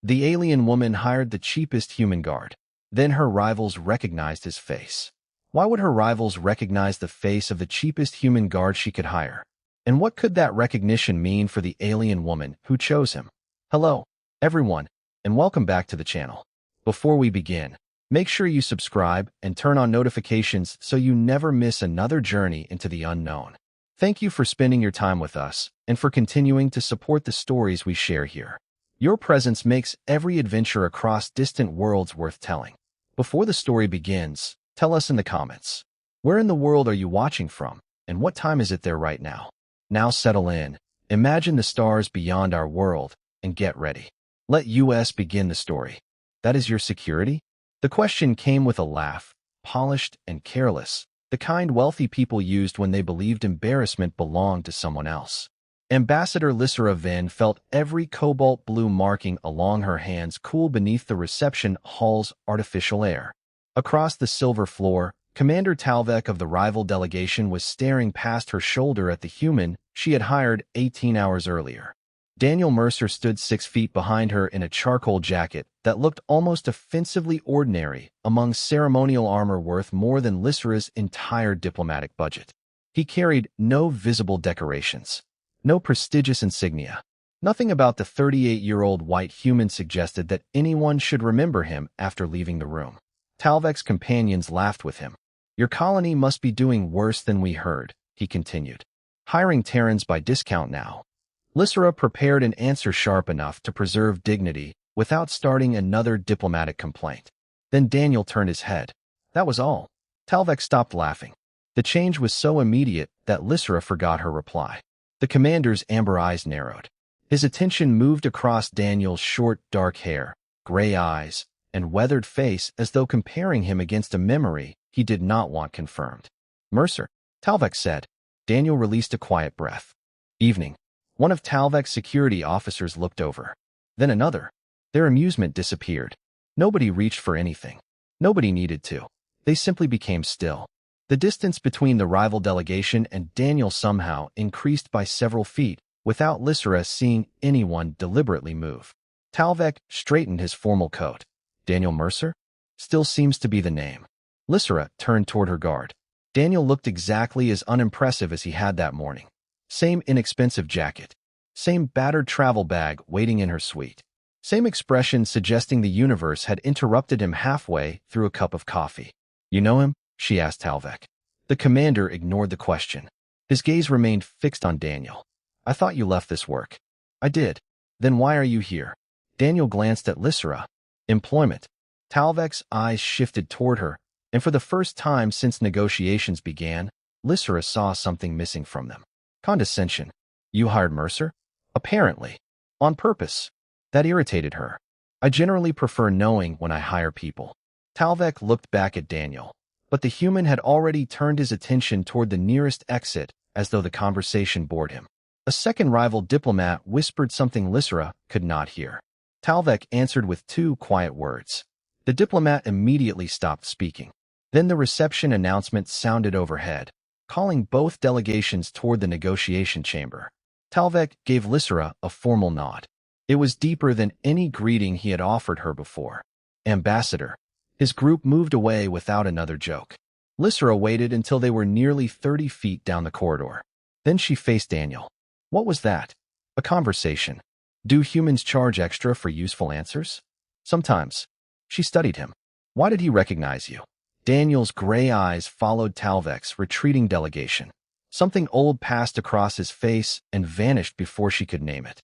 The alien woman hired the cheapest human guard. Then her rivals recognized his face. Why would her rivals recognize the face of the cheapest human guard she could hire? And what could that recognition mean for the alien woman who chose him? Hello, everyone, and welcome back to the channel. Before we begin, make sure you subscribe and turn on notifications so you never miss another journey into the unknown. Thank you for spending your time with us and for continuing to support the stories we share here. Your presence makes every adventure across distant worlds worth telling. Before the story begins, tell us in the comments, where in the world are you watching from, and what time is it there right now? Now settle in, imagine the stars beyond our world, and get ready. Let us begin the story. That is your security? The question came with a laugh, polished and careless, the kind wealthy people used when they believed embarrassment belonged to someone else. Ambassador Lysera Venn felt every cobalt blue marking along her hands cool beneath the reception hall's artificial air. Across the silver floor, Commander Talvek of the rival delegation was staring past her shoulder at the human she had hired 18 hours earlier. Daniel Mercer stood 6 feet behind her in a charcoal jacket that looked almost offensively ordinary among ceremonial armor worth more than Lysera's entire diplomatic budget. He carried no visible decorations, no prestigious insignia. Nothing about the 38-year-old white human suggested that anyone should remember him after leaving the room. Talvek's companions laughed with him. Your colony must be doing worse than we heard, he continued. Hiring Terrans by discount now. Lysera prepared an answer sharp enough to preserve dignity without starting another diplomatic complaint. Then Daniel turned his head. That was all. Talvek stopped laughing. The change was so immediate that Lysera forgot her reply. The commander's amber eyes narrowed. His attention moved across Daniel's short, dark hair, gray eyes, and weathered face as though comparing him against a memory he did not want confirmed. Mercer, Talvek said. Daniel released a quiet breath. Evening. One of Talvek's security officers looked over. Then another. Their amusement disappeared. Nobody reached for anything. Nobody needed to. They simply became still. The distance between the rival delegation and Daniel somehow increased by several feet without Lysera seeing anyone deliberately move. Talvek straightened his formal coat. Daniel Mercer? Still seems to be the name. Lysera turned toward her guard. Daniel looked exactly as unimpressive as he had that morning. Same inexpensive jacket. Same battered travel bag waiting in her suite. Same expression suggesting the universe had interrupted him halfway through a cup of coffee. You know him? She asked Talvek. The commander ignored the question. His gaze remained fixed on Daniel. I thought you left this work. I did. Then why are you here? Daniel glanced at Lysera. Employment. Talvek's eyes shifted toward her, and for the first time since negotiations began, Lysera saw something missing from them. Condescension. You hired Mercer? Apparently. On purpose. That irritated her. I generally prefer knowing when I hire people. Talvek looked back at Daniel, but the human had already turned his attention toward the nearest exit as though the conversation bored him. A second rival diplomat whispered something Lysera could not hear. Talvek answered with 2 quiet words. The diplomat immediately stopped speaking. Then the reception announcement sounded overhead, calling both delegations toward the negotiation chamber. Talvek gave Lysera a formal nod. It was deeper than any greeting he had offered her before. Ambassador. His group moved away without another joke. Lysera waited until they were nearly 30 feet down the corridor. Then she faced Daniel. What was that? A conversation. Do humans charge extra for useful answers? Sometimes. She studied him. Why did he recognize you? Daniel's gray eyes followed Talvek's retreating delegation. Something old passed across his face and vanished before she could name it.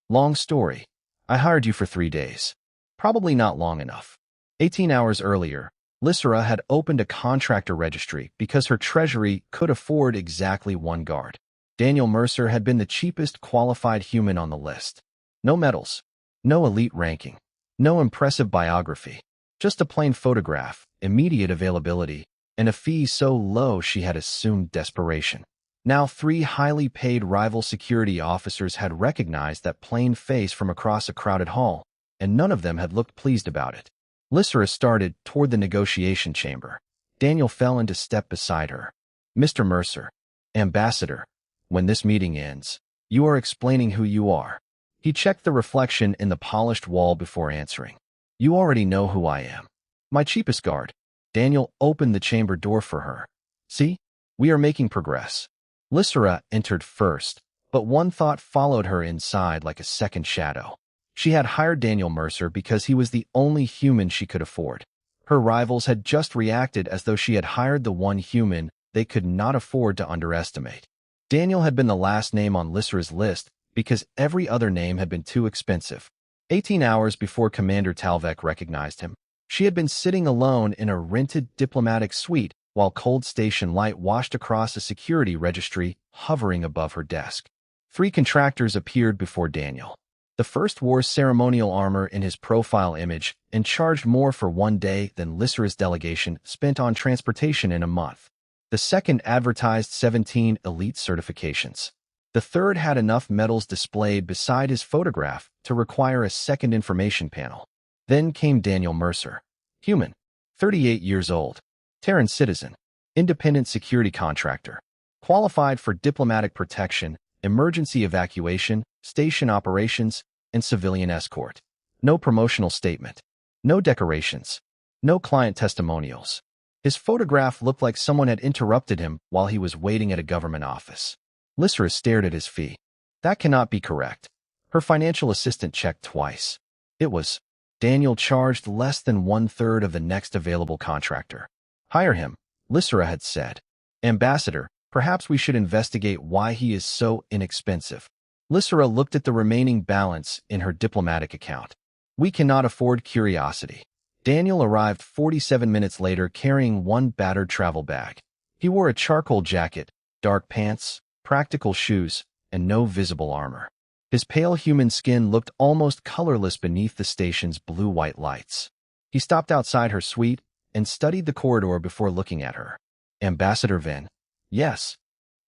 Long story. I hired you for 3 days. Probably not long enough. 18 hours earlier, Lysera had opened a contractor registry because her treasury could afford exactly 1 guard. Daniel Mercer had been the cheapest qualified human on the list. No medals, no elite ranking, no impressive biography, just a plain photograph, immediate availability, and a fee so low she had assumed desperation. Now 3 highly paid rival security officers had recognized that plain face from across a crowded hall, and none of them had looked pleased about it. Lysera started toward the negotiation chamber. Daniel fell into step beside her. Mr. Mercer, Ambassador, when this meeting ends, you are explaining who you are. He checked the reflection in the polished wall before answering. You already know who I am. My cheapest guard. Daniel opened the chamber door for her. See? We are making progress. Lysera entered first, but one thought followed her inside like a second shadow. She had hired Daniel Mercer because he was the only human she could afford. Her rivals had just reacted as though she had hired the one human they could not afford to underestimate. Daniel had been the last name on Lysera's list because every other name had been too expensive. 18 hours before Commander Talvek recognized him, she had been sitting alone in a rented diplomatic suite while cold station light washed across a security registry hovering above her desk. 3 contractors appeared before Daniel. The first wore ceremonial armor in his profile image and charged more for one day than Lysera's delegation spent on transportation in a month. The second advertised 17 elite certifications. The third had enough medals displayed beside his photograph to require a second information panel. Then came Daniel Mercer. Human. 38 years old. Terran citizen. Independent security contractor. Qualified for diplomatic protection, emergency evacuation, station operations, and civilian escort. No promotional statement. No decorations. No client testimonials. His photograph looked like someone had interrupted him while he was waiting at a government office. Lysera stared at his fee. That cannot be correct. Her financial assistant checked twice. It was. Daniel charged less than 1/3 of the next available contractor. Hire him, Lysera had said. Ambassador, perhaps we should investigate why he is so inexpensive. Lysera looked at the remaining balance in her diplomatic account. We cannot afford curiosity. Daniel arrived 47 minutes later carrying one battered travel bag. He wore a charcoal jacket, dark pants, practical shoes, and no visible armor. His pale human skin looked almost colorless beneath the station's blue-white lights. He stopped outside her suite and studied the corridor before looking at her. Ambassador Vin. Yes.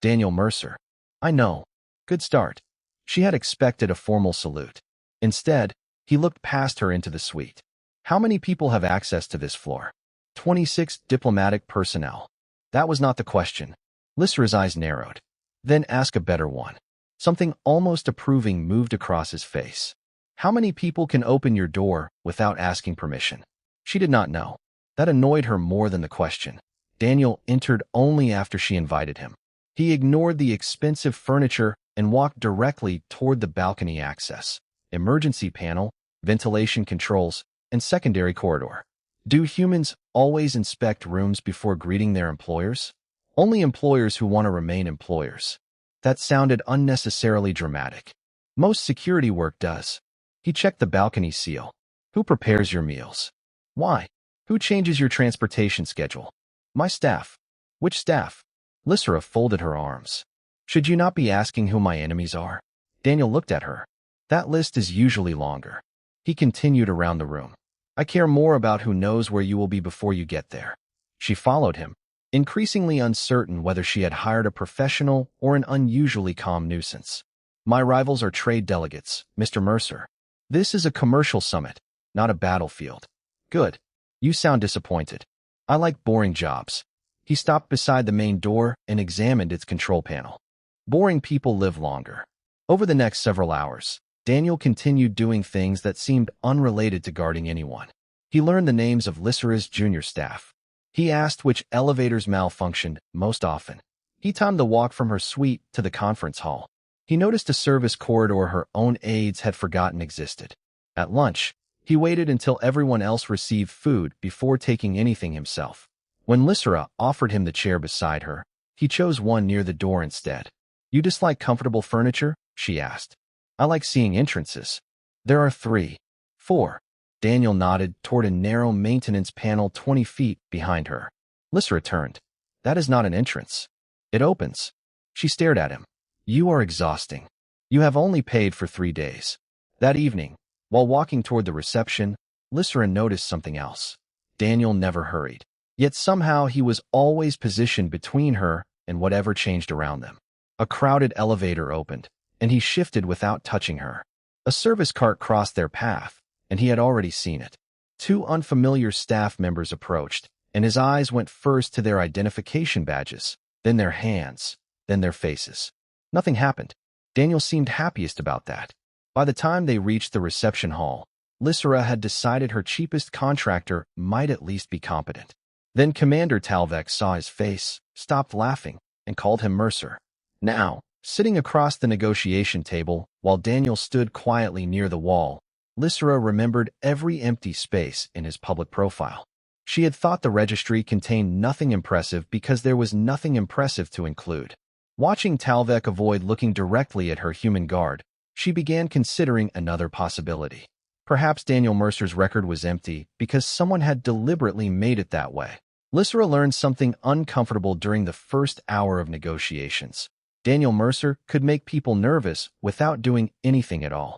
Daniel Mercer. I know. Good start. She had expected a formal salute. Instead, he looked past her into the suite. How many people have access to this floor? 26 diplomatic personnel. That was not the question. Lysera's eyes narrowed. Then ask a better one. Something almost approving moved across his face. How many people can open your door without asking permission? She did not know. That annoyed her more than the question. Daniel entered only after she invited him. He ignored the expensive furniture and walked directly toward the balcony access, emergency panel, ventilation controls, and secondary corridor. Do humans always inspect rooms before greeting their employers? Only employers who want to remain employers. That sounded unnecessarily dramatic. Most security work does. He checked the balcony seal. Who prepares your meals? Why? Who changes your transportation schedule? My staff. Which staff? Lysera folded her arms. Should you not be asking who my enemies are? Daniel looked at her. That list is usually longer. He continued around the room. I care more about who knows where you will be before you get there. She followed him, increasingly uncertain whether she had hired a professional or an unusually calm nuisance. My rivals are trade delegates, Mr. Mercer. This is a commercial summit, not a battlefield. Good. You sound disappointed. I like boring jobs. He stopped beside the main door and examined its control panel. Boring people live longer. Over the next several hours, Daniel continued doing things that seemed unrelated to guarding anyone. He learned the names of Lysera's junior staff. He asked which elevators malfunctioned most often. He timed the walk from her suite to the conference hall. He noticed a service corridor her own aides had forgotten existed. At lunch, he waited until everyone else received food before taking anything himself. When Lysera offered him the chair beside her, he chose one near the door instead. You dislike comfortable furniture? She asked. I like seeing entrances. There are 3. 4. Daniel nodded toward a narrow maintenance panel 20 feet behind her. Lysera turned. That is not an entrance. It opens. She stared at him. You are exhausting. You have only paid for 3 days. That evening, while walking toward the reception, Lysera noticed something else. Daniel never hurried. Yet somehow he was always positioned between her and whatever changed around them. A crowded elevator opened, and he shifted without touching her. A service cart crossed their path, and he had already seen it. 2 unfamiliar staff members approached, and his eyes went first to their identification badges, then their hands, then their faces. Nothing happened. Daniel seemed happiest about that. By the time they reached the reception hall, Lysera had decided her cheapest contractor might at least be competent. Then Commander Talvek saw his face, stopped laughing, and called him Mercer. Now, sitting across the negotiation table, while Daniel stood quietly near the wall, Lysera remembered every empty space in his public profile. She had thought the registry contained nothing impressive because there was nothing impressive to include. Watching Talvek avoid looking directly at her human guard, she began considering another possibility. Perhaps Daniel Mercer's record was empty because someone had deliberately made it that way. Lysera learned something uncomfortable during the first hour of negotiations. Daniel Mercer could make people nervous without doing anything at all.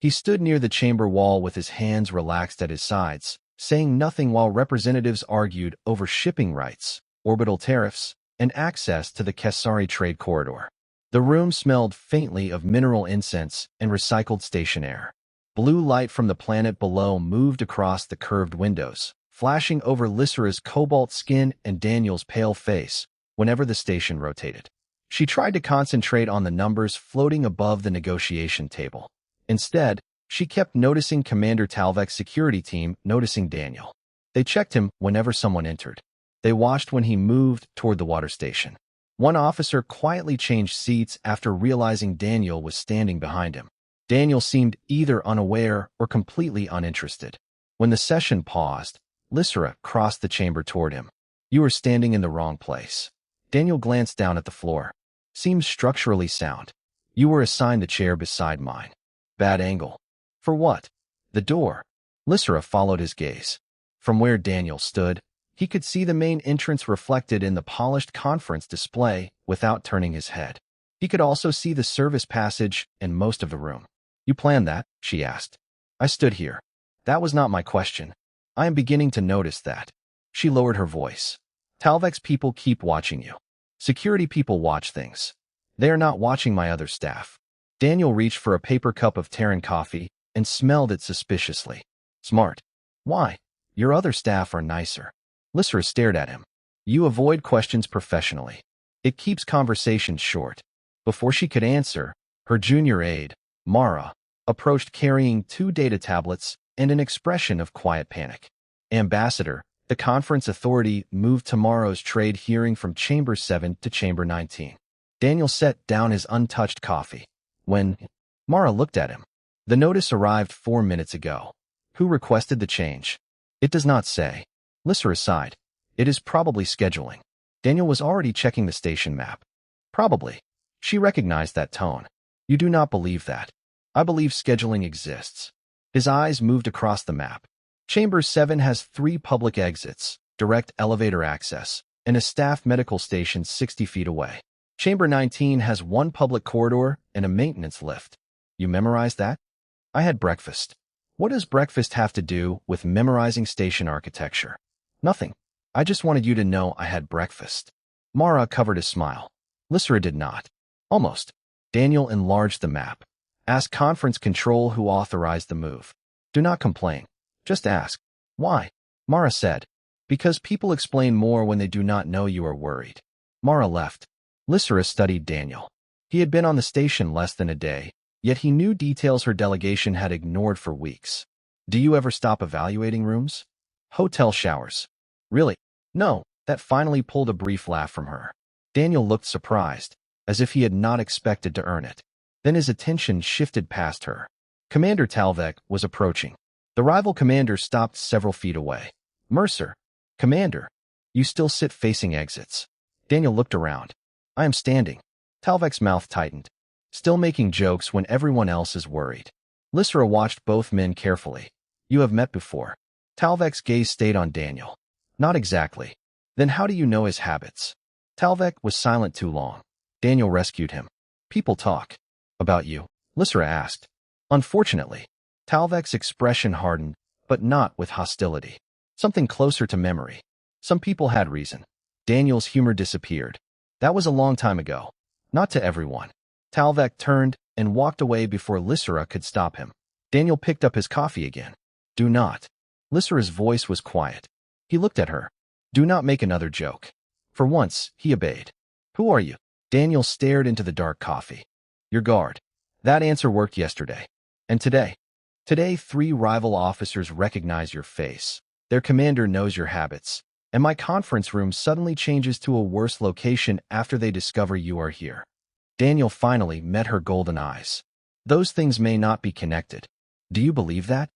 He stood near the chamber wall with his hands relaxed at his sides, saying nothing while representatives argued over shipping rights, orbital tariffs, and access to the Kesari trade corridor. The room smelled faintly of mineral incense and recycled station air. Blue light from the planet below moved across the curved windows, flashing over Lysera's cobalt skin and Daniel's pale face whenever the station rotated. She tried to concentrate on the numbers floating above the negotiation table. Instead, she kept noticing Commander Talvek's security team noticing Daniel. They checked him whenever someone entered. They watched when he moved toward the water station. One officer quietly changed seats after realizing Daniel was standing behind him. Daniel seemed either unaware or completely uninterested. When the session paused, Lysera crossed the chamber toward him. "You are standing in the wrong place." Daniel glanced down at the floor. "Seems structurally sound. You were assigned the chair beside mine." "Bad angle." "For what?" "The door." Lysera followed his gaze. From where Daniel stood, he could see the main entrance reflected in the polished conference display without turning his head. He could also see the service passage and most of the room. "You planned that?" she asked. "I stood here." "That was not my question. I am beginning to notice that." She lowered her voice. "Talvek's people keep watching you. Security people watch things. They are not watching my other staff." Daniel reached for a paper cup of Terran coffee and smelled it suspiciously. "Smart." "Why? Your other staff are nicer." Lysera stared at him. "You avoid questions professionally. It keeps conversations short." Before she could answer, her junior aide, Mara, approached carrying 2 data tablets and an expression of quiet panic. "Ambassador, the conference authority moved tomorrow's trade hearing from Chamber 7 to Chamber 19. Daniel set down his untouched coffee. When Mara looked at him, "The notice arrived 4 minutes ago. Who requested the change?" "It does not say." Lysera sighed. "It is probably scheduling." Daniel was already checking the station map. "Probably." She recognized that tone. "You do not believe that." "I believe scheduling exists." His eyes moved across the map. Chamber 7 has 3 public exits, direct elevator access, and a staff medical station 60 feet away. Chamber 19 has 1 public corridor and a maintenance lift. You memorized that? "I had breakfast." "What does breakfast have to do with memorizing station architecture?" "Nothing. I just wanted you to know I had breakfast." Mara covered a smile. Lysera did not. "Almost." Daniel enlarged the map. "Ask conference control who authorized the move. Do not complain. Just ask." "Why?" Mara said. "Because people explain more when they do not know you are worried." Mara left. Lysera studied Daniel. He had been on the station less than a day, yet he knew details her delegation had ignored for weeks. "Do you ever stop evaluating rooms?" "Hotel showers." "Really?" "No." That finally pulled a brief laugh from her. Daniel looked surprised, as if he had not expected to earn it. Then his attention shifted past her. Commander Talvek was approaching. The rival commander stopped several feet away. "Mercer." "Commander." "You still sit facing exits." Daniel looked around. "I am standing." Talvek's mouth tightened. "Still making jokes when everyone else is worried." Lysera watched both men carefully. "You have met before." Talvek's gaze stayed on Daniel. "Not exactly." "Then how do you know his habits?" Talvek was silent too long. Daniel rescued him. "People talk." "About you?" Lysera asked. "Unfortunately." Talvek's expression hardened, but not with hostility. Something closer to memory. "Some people had reason." Daniel's humor disappeared. "That was a long time ago. Not to everyone." Talvek turned and walked away before Lysera could stop him. Daniel picked up his coffee again. "Do not." Lysera's voice was quiet. He looked at her. "Do not make another joke." For once, he obeyed. "Who are you?" Daniel stared into the dark coffee. "Your guard." That answer worked yesterday. And today? Today, 3 rival officers recognize your face. Their commander knows your habits. And my conference room suddenly changes to a worse location after they discover you are here. Daniel finally met her golden eyes. Those things may not be connected. Do you believe that?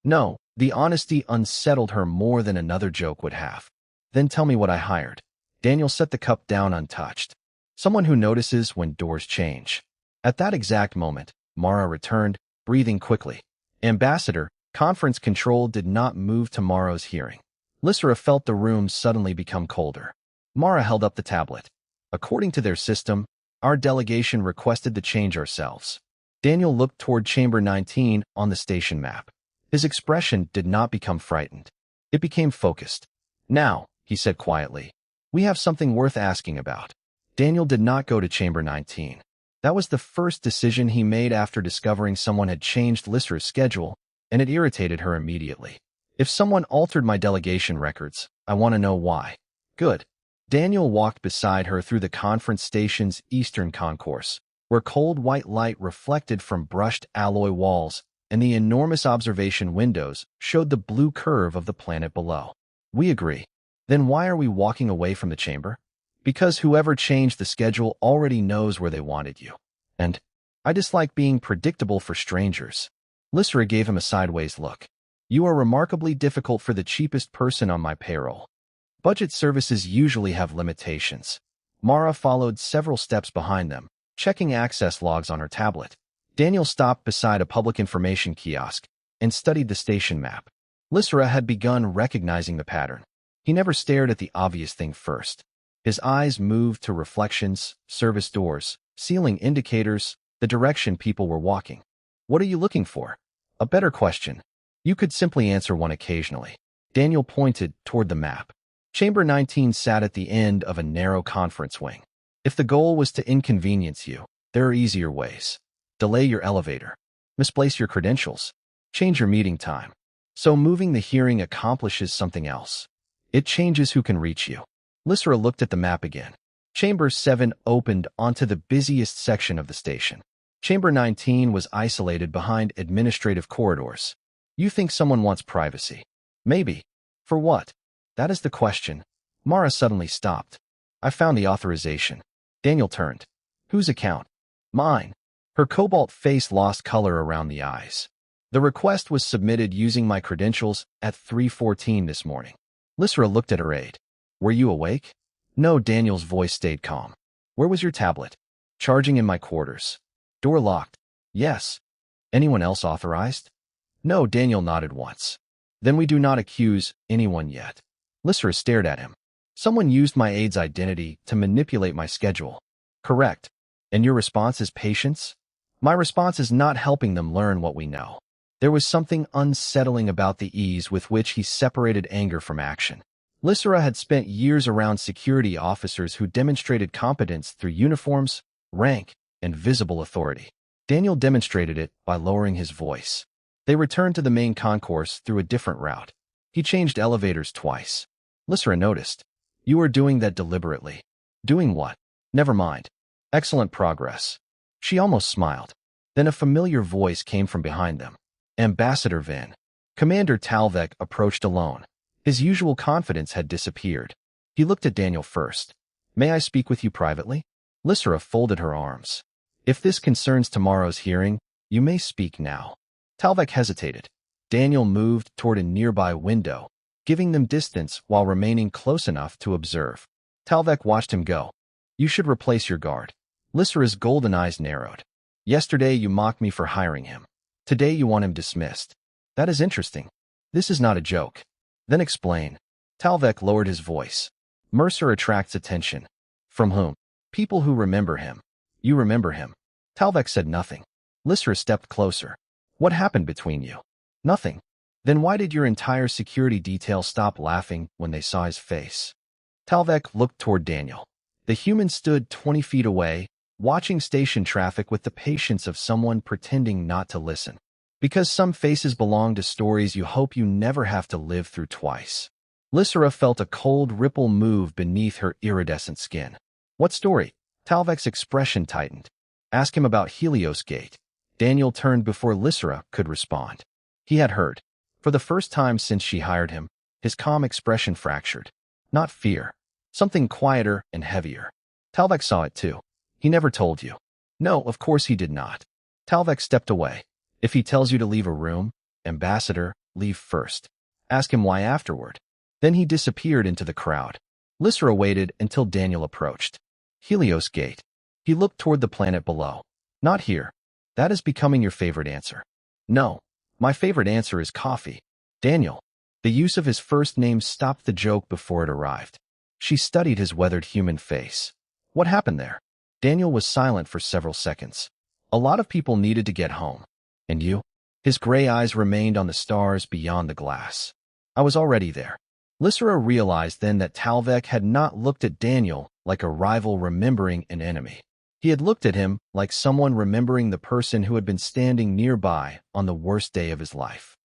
No, the honesty unsettled her more than another joke would have. Then tell me what I hired. Daniel set the cup down untouched. Someone who notices when doors change. At that exact moment, Mara returned, breathing quickly. Ambassador, conference control did not move to Mara's hearing. Lysra felt the room suddenly become colder. Mara held up the tablet. According to their system, our delegation requested to change ourselves. Daniel looked toward Chamber 19 on the station map. His expression did not become frightened. It became focused. Now, he said quietly, we have something worth asking about. Daniel did not go to Chamber 19. That was the first decision he made after discovering someone had changed Lysra's schedule, and it irritated her immediately. If someone altered my delegation records, I want to know why. Good. Daniel walked beside her through the conference station's eastern concourse, where cold white light reflected from brushed alloy walls, and the enormous observation windows showed the blue curve of the planet below. We agree. Then why are we walking away from the chamber? Because whoever changed the schedule already knows where they wanted you. And I dislike being predictable for strangers. Lysra gave him a sideways look. You are remarkably difficult for the cheapest person on my payroll. Budget services usually have limitations. Mara followed several steps behind them, checking access logs on her tablet. Daniel stopped beside a public information kiosk and studied the station map. Lysra had begun recognizing the pattern. He never stared at the obvious thing first. His eyes moved to reflections, service doors, ceiling indicators, the direction people were walking. What are you looking for? A better question. You could simply answer one occasionally. Daniel pointed toward the map. Chamber 19 sat at the end of a narrow conference wing. If the goal was to inconvenience you, there are easier ways. Delay your elevator. Misplace your credentials. Change your meeting time. So moving the hearing accomplishes something else. It changes who can reach you. Lysra looked at the map again. Chamber 7 opened onto the busiest section of the station. Chamber 19 was isolated behind administrative corridors. You think someone wants privacy? Maybe. For what? That is the question. Mara suddenly stopped. I found the authorization. Daniel turned. Whose account? Mine. Her cobalt face lost color around the eyes. The request was submitted using my credentials at 3:14 this morning. Lysra looked at her aide. Were you awake? No, Daniel's voice stayed calm. Where was your tablet? Charging in my quarters. Door locked. Yes. Anyone else authorized? No, Daniel nodded once. Then we do not accuse anyone yet. Lysra stared at him. Someone used my aide's identity to manipulate my schedule. Correct. And your response is patience? My response is not helping them learn what we know. There was something unsettling about the ease with which he separated anger from action. Lysra had spent years around security officers who demonstrated competence through uniforms, rank, and visible authority. Daniel demonstrated it by lowering his voice. They returned to the main concourse through a different route. He changed elevators twice. Lysra noticed. You are doing that deliberately. Doing what? Never mind. Excellent progress. She almost smiled. Then a familiar voice came from behind them. Ambassador Vin. Commander Talvek approached alone. His usual confidence had disappeared. He looked at Daniel first. May I speak with you privately? Lysra folded her arms. If this concerns tomorrow's hearing, you may speak now. Talvek hesitated. Daniel moved toward a nearby window, giving them distance while remaining close enough to observe. Talvek watched him go. You should replace your guard. Lysra's golden eyes narrowed. Yesterday you mocked me for hiring him. Today you want him dismissed. That is interesting. This is not a joke. Then explain. Talvek lowered his voice. Mercer attracts attention. From whom? People who remember him. You remember him. Talvek said nothing. Lysra stepped closer. What happened between you? Nothing. Then why did your entire security detail stop laughing when they saw his face? Talvek looked toward Daniel. The human stood 20 feet away, watching station traffic with the patience of someone pretending not to listen. Because some faces belong to stories you hope you never have to live through twice. Lysra felt a cold ripple move beneath her iridescent skin. What story? Talvek's expression tightened. Ask him about Helios Gate. Daniel turned before Lysra could respond. He had heard. For the first time since she hired him, his calm expression fractured. Not fear. Something quieter and heavier. Talvek saw it too. He never told you. No, of course he did not. Talvek stepped away. If he tells you to leave a room, Ambassador, leave first. Ask him why afterward. Then he disappeared into the crowd. Lysra waited until Daniel approached. Helios Gate. He looked toward the planet below. Not here. That is becoming your favorite answer. No. My favorite answer is coffee. Daniel. The use of his first name stopped the joke before it arrived. She studied his weathered human face. What happened there? Daniel was silent for several seconds. A lot of people needed to get home. And you? His gray eyes remained on the stars beyond the glass. I was already there. Lysra realized then that Talvek had not looked at Daniel like a rival remembering an enemy. He had looked at him like someone remembering the person who had been standing nearby on the worst day of his life.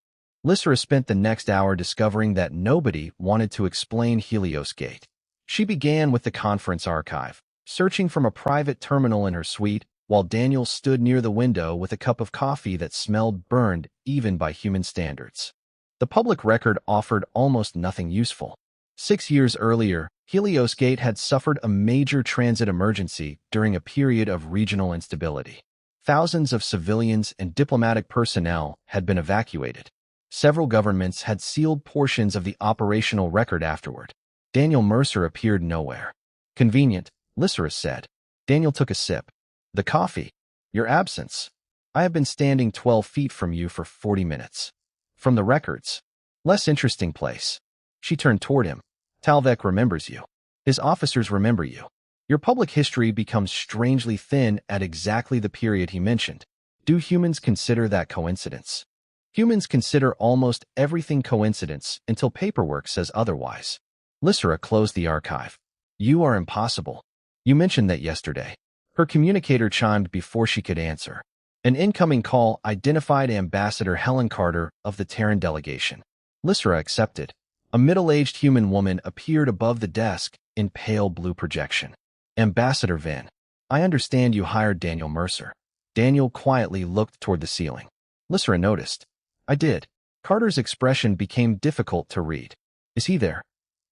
Lysra spent the next hour discovering that nobody wanted to explain Helios Gate. She began with the conference archive, searching from a private terminal in her suite, while Daniel stood near the window with a cup of coffee that smelled burned even by human standards. The public record offered almost nothing useful. 6 years earlier, Helios Gate had suffered a major transit emergency during a period of regional instability. Thousands of civilians and diplomatic personnel had been evacuated. Several governments had sealed portions of the operational record afterward. Daniel Mercer appeared nowhere. Convenient, Lysra said. Daniel took a sip. The coffee. Your absence. I have been standing 12 feet from you for 40 minutes. From the records. Less interesting place. She turned toward him. Talvek remembers you. His officers remember you. Your public history becomes strangely thin at exactly the period he mentioned. Do humans consider that coincidence? Humans consider almost everything coincidence until paperwork says otherwise. Lysra closed the archive. You are impossible. You mentioned that yesterday. Her communicator chimed before she could answer. An incoming call identified Ambassador Helen Carter of the Terran delegation. Lysra accepted. A middle-aged human woman appeared above the desk in pale blue projection. Ambassador Van, I understand you hired Daniel Mercer. Daniel quietly looked toward the ceiling. Lysra noticed. I did. Carter's expression became difficult to read. Is he there?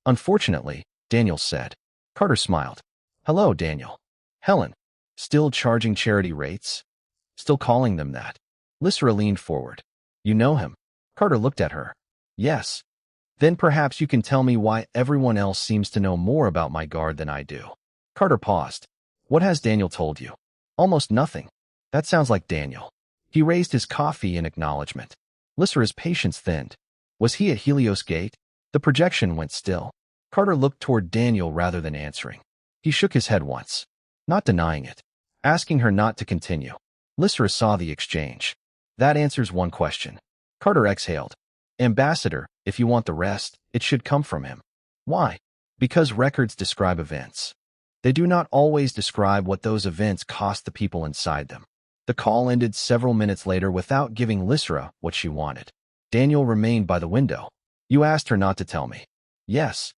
Unfortunately, Daniel said. Carter smiled. Hello, Daniel. Helen. Still charging charity rates? Still calling them that? Lysra leaned forward. You know him? Carter looked at her. Yes. Then perhaps you can tell me why everyone else seems to know more about my guard than I do. Carter paused. What has Daniel told you? Almost nothing. That sounds like Daniel. He raised his coffee in acknowledgement. Lysra's patience thinned. Was he at Helios Gate? The projection went still. Carter looked toward Daniel rather than answering. He shook his head once, not denying it, asking her not to continue. Lysra saw the exchange. That answers one question. Carter exhaled. Ambassador, if you want the rest, it should come from him. Why? Because records describe events. They do not always describe what those events cost the people inside them. The call ended several minutes later without giving Lysra what she wanted. Daniel remained by the window. You asked her not to tell me. Yes.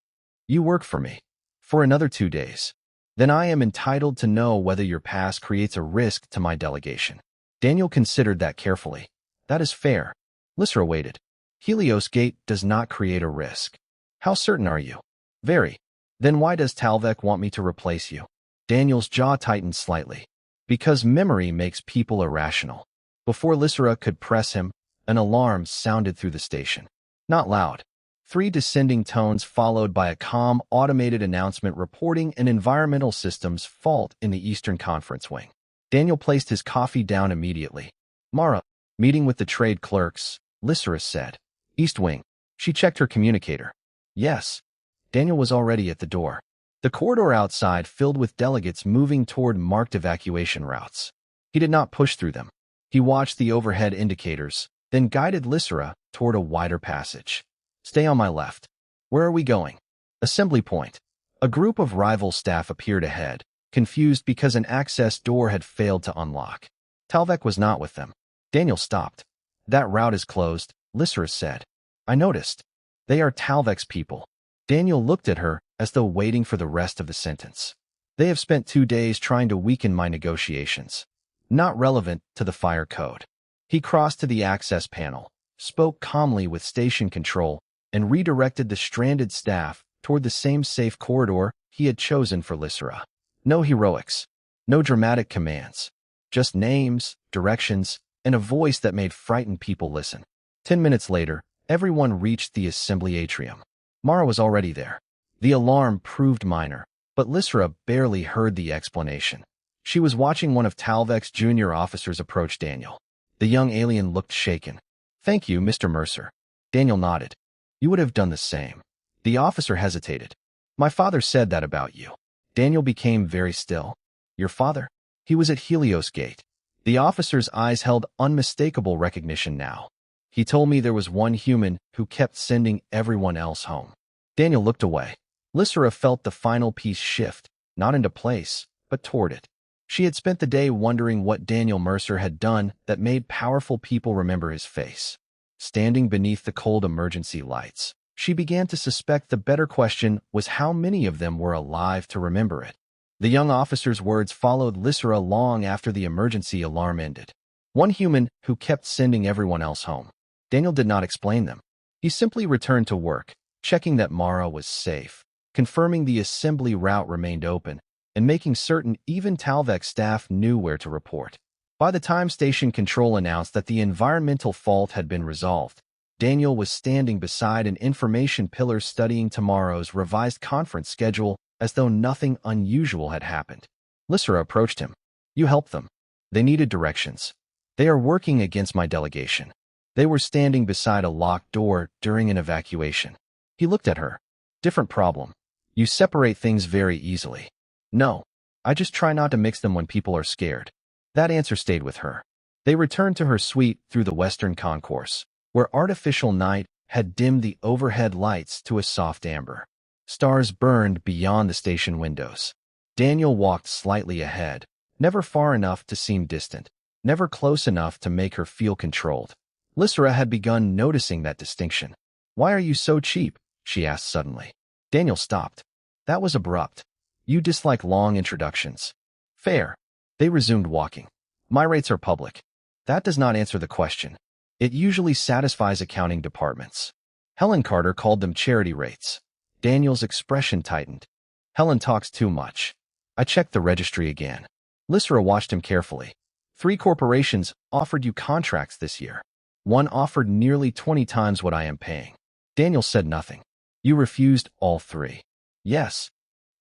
You work for me. For another 2 days. Then I am entitled to know whether your past creates a risk to my delegation. Daniel considered that carefully. That is fair. Lysra waited. Helios Gate does not create a risk. How certain are you? Very. Then why does Talvek want me to replace you? Daniel's jaw tightened slightly. Because memory makes people irrational. Before Lysra could press him, an alarm sounded through the station. Not loud. 3 descending tones followed by a calm, automated announcement reporting an environmental systems fault in the Eastern Conference Wing. Daniel placed his coffee down immediately. Mara, meeting with the trade clerks, Lysra said. East Wing. She checked her communicator. Yes. Daniel was already at the door. The corridor outside filled with delegates moving toward marked evacuation routes. He did not push through them. He watched the overhead indicators, then guided Lysra toward a wider passage. Stay on my left. Where are we going? Assembly point. A group of rival staff appeared ahead, confused because an access door had failed to unlock. Talvek was not with them. Daniel stopped. That route is closed, Lysra said. I noticed. They are Talvek's people. Daniel looked at her as though waiting for the rest of the sentence. They have spent 2 days trying to weaken my negotiations. not relevant to the fire code. He crossed to the access panel, spoke calmly with station control, and redirected the stranded staff toward the same safe corridor he had chosen for Lysera. No heroics, no dramatic commands, just names, directions, and a voice that made frightened people listen. 10 minutes later, everyone reached the assembly atrium. Mara was already there. The alarm proved minor, but Lysera barely heard the explanation. She was watching one of Talvek's junior officers approach Daniel. The young alien looked shaken. "Thank you, Mr. Mercer." Daniel nodded. "You would have done the same." The officer hesitated. "My father said that about you." Daniel became very still. "Your father?" He was at Helios Gate. The officer's eyes held unmistakable recognition now. "He told me there was one human who kept sending everyone else home." Daniel looked away. Lysera felt the final piece shift, not into place, but toward it. She had spent the day wondering what Daniel Mercer had done that made powerful people remember his face. Standing beneath the cold emergency lights, she began to suspect the better question was how many of them were alive to remember it. The young officer's words followed Lysera long after the emergency alarm ended. One human who kept sending everyone else home. Daniel did not explain them. He simply returned to work, checking that Mara was safe, confirming the assembly route remained open, and making certain even Talvek's staff knew where to report. By the time Station Control announced that the environmental fault had been resolved, Daniel was standing beside an information pillar studying tomorrow's revised conference schedule as though nothing unusual had happened. Lysera approached him. "You helped them. They needed directions. They are working against my delegation." They were standing beside a locked door during an evacuation. He looked at her. "Different problem. You separate things very easily." "No. I just try not to mix them when people are scared." That answer stayed with her. They returned to her suite through the western concourse, where artificial night had dimmed the overhead lights to a soft amber. Stars burned beyond the station windows. Daniel walked slightly ahead, never far enough to seem distant, never close enough to make her feel controlled. Lysera had begun noticing that distinction. "Why are you so cheap?" she asked suddenly. Daniel stopped. "That was abrupt. You dislike long introductions." "Fair." They resumed walking. "My rates are public." "That does not answer the question. It usually satisfies accounting departments." Helen Carter called them charity rates. Daniel's expression tightened. "Helen talks too much." "I checked the registry again." Lysera watched him carefully. 3 corporations offered you contracts this year. One offered nearly 20 times what I am paying." Daniel said nothing. "You refused all 3. "Yes."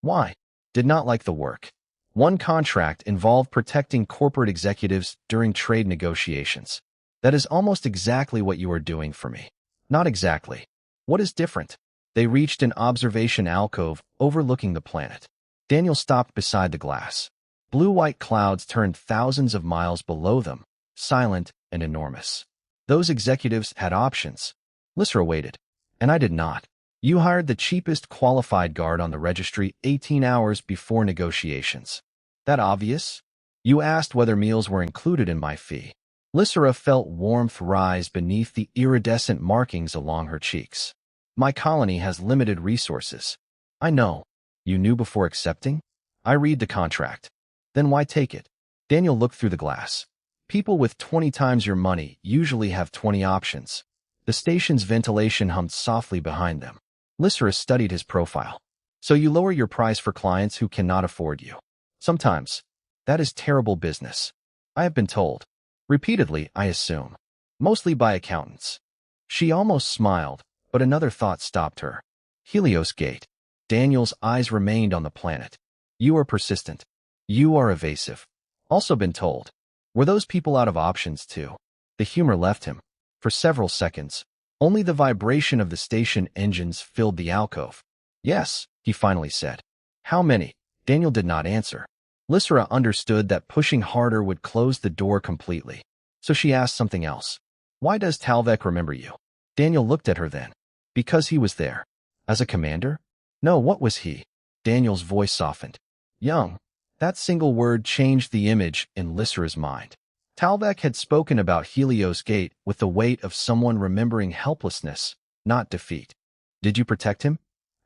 "Why?" "Did not like the work." One contract involved protecting corporate executives during trade negotiations. "That is almost exactly what you are doing for me." "Not exactly." "What is different?" They reached an observation alcove overlooking the planet. Daniel stopped beside the glass. Blue-white clouds turned thousands of miles below them, silent and enormous. Those executives had options. Lysera waited. "And I did not." "You hired the cheapest qualified guard on the registry 18 hours before negotiations." "That obvious?" "You asked whether meals were included in my fee." Lysera felt warmth rise beneath the iridescent markings along her cheeks. "My colony has limited resources." "I know." "You knew before accepting?" "I read the contract." "Then why take it?" Daniel looked through the glass. "People with 20 times your money usually have 20 options." The station's ventilation hummed softly behind them. Lysera studied his profile. "So you lower your price for clients who cannot afford you?" "Sometimes." "That is terrible business." "I have been told." "Repeatedly, I assume." "Mostly by accountants." She almost smiled, but another thought stopped her. Helios Gate. Daniel's eyes remained on the planet. "You are persistent. You are evasive." "Also been told." Were those people out of options too? The humor left him. For several seconds, only the vibration of the station engines filled the alcove. "Yes," he finally said. "How many?" Daniel did not answer. Lysera understood that pushing harder would close the door completely. So she asked something else. "Why does Talvek remember you?" Daniel looked at her then. "Because he was there." "As a commander?" "No, what was he?" Daniel's voice softened. "Young." That single word changed the image in Lysera's mind. Talvek had spoken about Helios Gate with the weight of someone remembering helplessness, not defeat. "Did you protect him?"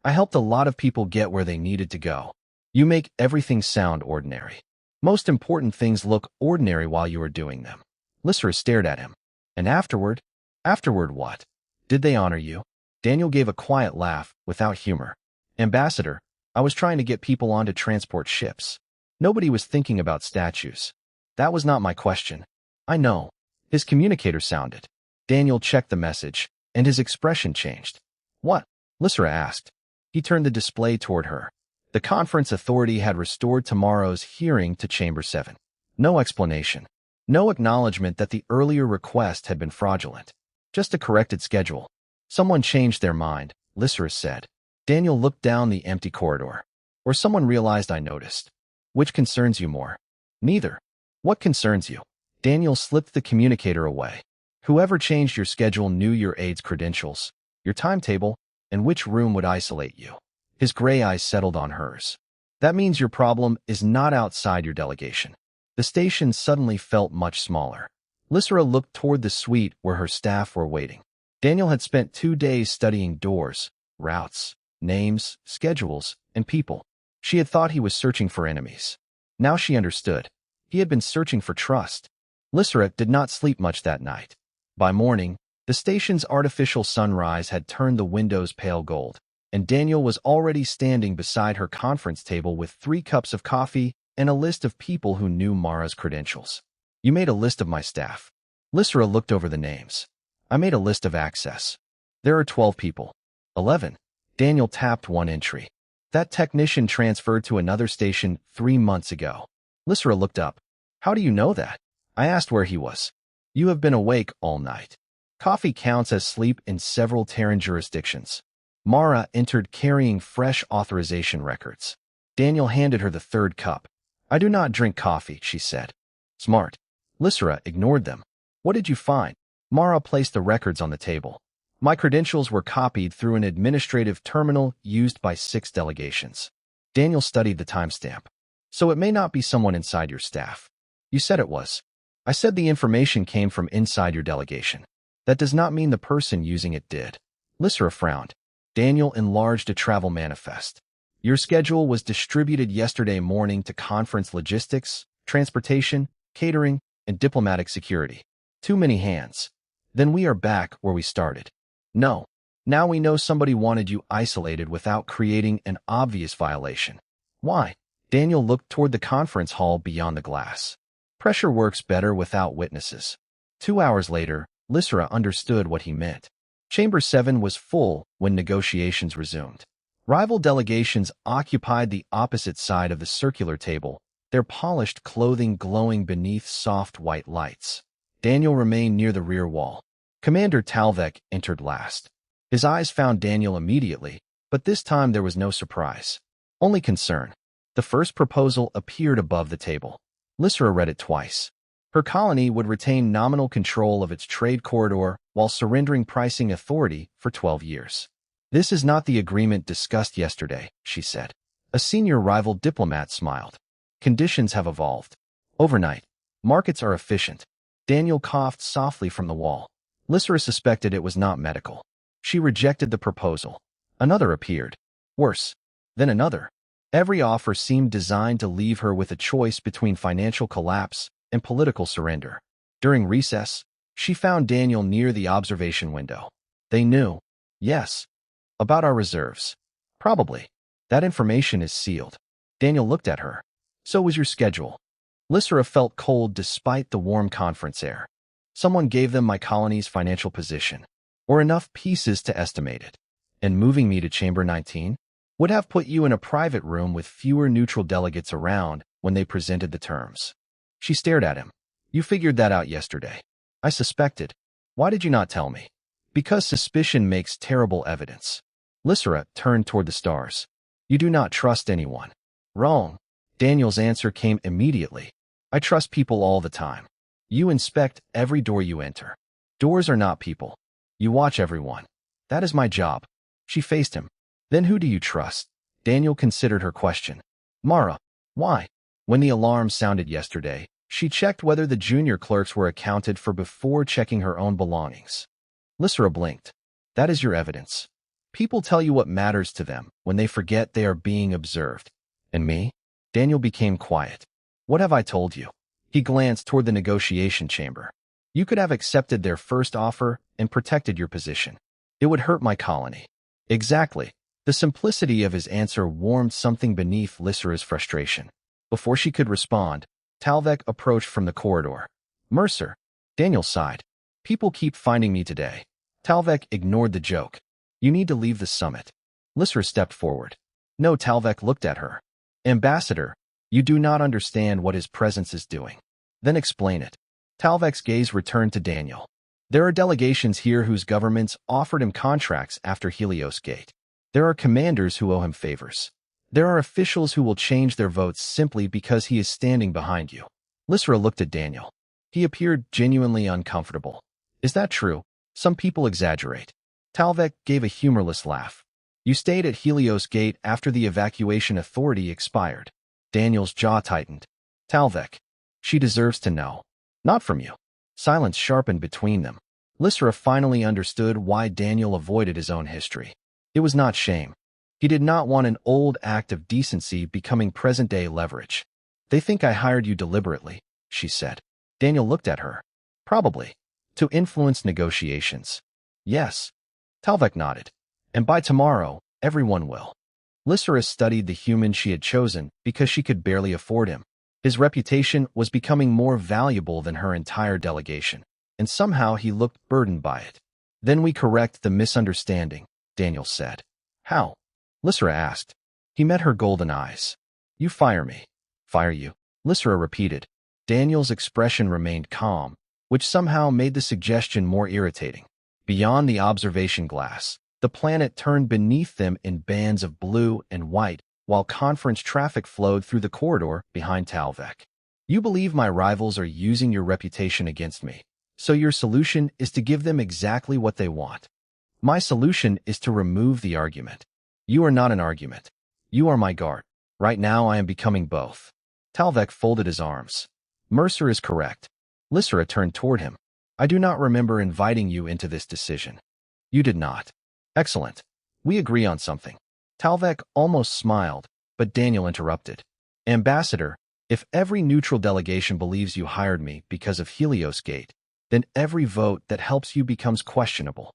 "I helped a lot of people get where they needed to go." "You make everything sound ordinary." Most important things look ordinary while you are doing them. Lysra stared at him. And afterward? Afterward what? Did they honor you? Daniel gave a quiet laugh, without humor. Ambassador, I was trying to get people on to transport ships. Nobody was thinking about statues. That was not my question. I know. His communicator sounded. Daniel checked the message, and his expression changed. What? Lysra asked. He turned the display toward her. The conference authority had restored tomorrow's hearing to Chamber 7. No explanation. No acknowledgement that the earlier request had been fraudulent. Just a corrected schedule. Someone changed their mind, Lysra said. Daniel looked down the empty corridor. Or someone realized I noticed. Which concerns you more? Neither. What concerns you? Daniel slipped the communicator away. Whoever changed your schedule knew your aide's credentials, your timetable, and which room would isolate you. His gray eyes settled on hers. That means your problem is not outside your delegation. The station suddenly felt much smaller. Lysra looked toward the suite where her staff were waiting. Daniel had spent 2 days studying doors, routes, names, schedules, and people. She had thought he was searching for enemies. Now she understood. He had been searching for trust. Lysra did not sleep much that night. By morning, the station's artificial sunrise had turned the windows pale gold, and Daniel was already standing beside her conference table with 3 cups of coffee and a list of people who knew Mara's credentials. You made a list of my staff. Lysra looked over the names. I made a list of access. There are 12 people. 11. Daniel tapped one entry. That technician transferred to another station 3 months ago. Lysra looked up. How do you know that? I asked where he was. You have been awake all night. Coffee counts as sleep in several Terran jurisdictions. Mara entered carrying fresh authorization records. Daniel handed her the 3rd cup. I do not drink coffee, she said. Smart. Lysra ignored them. What did you find? Mara placed the records on the table. My credentials were copied through an administrative terminal used by 6 delegations. Daniel studied the timestamp. So it may not be someone inside your staff. You said it was. I said the information came from inside your delegation. That does not mean the person using it did. Lysra frowned. Daniel enlarged a travel manifest. Your schedule was distributed yesterday morning to conference logistics, transportation, catering, and diplomatic security. Too many hands. Then we are back where we started. No. Now we know somebody wanted you isolated without creating an obvious violation. Why? Daniel looked toward the conference hall beyond the glass. Pressure works better without witnesses. 2 hours later, Lysra understood what he meant. Chamber 7 was full when negotiations resumed. Rival delegations occupied the opposite side of the circular table, their polished clothing glowing beneath soft white lights. Daniel remained near the rear wall. Commander Talvek entered last. His eyes found Daniel immediately, but this time there was no surprise. Only concern. The first proposal appeared above the table. Lysra read it twice. Her colony would retain nominal control of its trade corridor while surrendering pricing authority for 12 years. This is not the agreement discussed yesterday, she said. A senior rival diplomat smiled. Conditions have evolved. Overnight. Markets are efficient. Daniel coughed softly from the wall. Lysra suspected it was not medical. She rejected the proposal. Another appeared. Worse. Then another. Every offer seemed designed to leave her with a choice between financial collapse and political surrender. During recess, she found Daniel near the observation window. They knew. Yes. About our reserves. Probably. That information is sealed. Daniel looked at her. So was your schedule. Lysra felt cold despite the warm conference air. Someone gave them my colony's financial position, or enough pieces to estimate it. And moving me to Chamber 19 would have put you in a private room with fewer neutral delegates around when they presented the terms. She stared at him. You figured that out yesterday. I suspected. Why did you not tell me? Because suspicion makes terrible evidence. Lysra turned toward the stars. You do not trust anyone. Wrong. Daniel's answer came immediately. I trust people all the time. You inspect every door you enter. Doors are not people. You watch everyone. That is my job. She faced him. Then who do you trust? Daniel considered her question. Mara. Why? When the alarm sounded yesterday, she checked whether the junior clerks were accounted for before checking her own belongings. Lysra blinked. That is your evidence. People tell you what matters to them when they forget they are being observed. And me? Daniel became quiet. What have I told you? He glanced toward the negotiation chamber. You could have accepted their first offer and protected your position. It would hurt my colony. Exactly. The simplicity of his answer warmed something beneath Lysera's frustration. Before she could respond, Talvek approached from the corridor. Mercer. Daniel sighed. People keep finding me today. Talvek ignored the joke. You need to leave the summit. Lysera stepped forward. No, Talvek looked at her. Ambassador, you do not understand what his presence is doing. Then explain it. Talvek's gaze returned to Daniel. There are delegations here whose governments offered him contracts after Helios Gate. There are commanders who owe him favors. There are officials who will change their votes simply because he is standing behind you. Lysera looked at Daniel. He appeared genuinely uncomfortable. Is that true? Some people exaggerate. Talvek gave a humorless laugh. You stayed at Helios Gate after the evacuation authority expired. Daniel's jaw tightened. Talvek. She deserves to know. Not from you. Silence sharpened between them. Lysera finally understood why Daniel avoided his own history. It was not shame. He did not want an old act of decency becoming present-day leverage. They think I hired you deliberately, she said. Daniel looked at her. Probably. To influence negotiations. Yes. Talvek nodded. And by tomorrow, everyone will. Lysera studied the human she had chosen because she could barely afford him. His reputation was becoming more valuable than her entire delegation, and somehow he looked burdened by it. Then we correct the misunderstanding, Daniel said. How? Lysera asked. He met her golden eyes. You fire me. Fire you? Lysera repeated. Daniel's expression remained calm, which somehow made the suggestion more irritating. Beyond the observation glass, the planet turned beneath them in bands of blue and white, while conference traffic flowed through the corridor behind Talvek. You believe my rivals are using your reputation against me, so your solution is to give them exactly what they want. My solution is to remove the argument. You are not an argument. You are my guard. Right now I am becoming both. Talvek folded his arms. Mercer is correct. Lysera turned toward him. I do not remember inviting you into this decision. You did not. Excellent. We agree on something. Talvek almost smiled, but Daniel interrupted. Ambassador, if every neutral delegation believes you hired me because of Helios Gate, then every vote that helps you becomes questionable.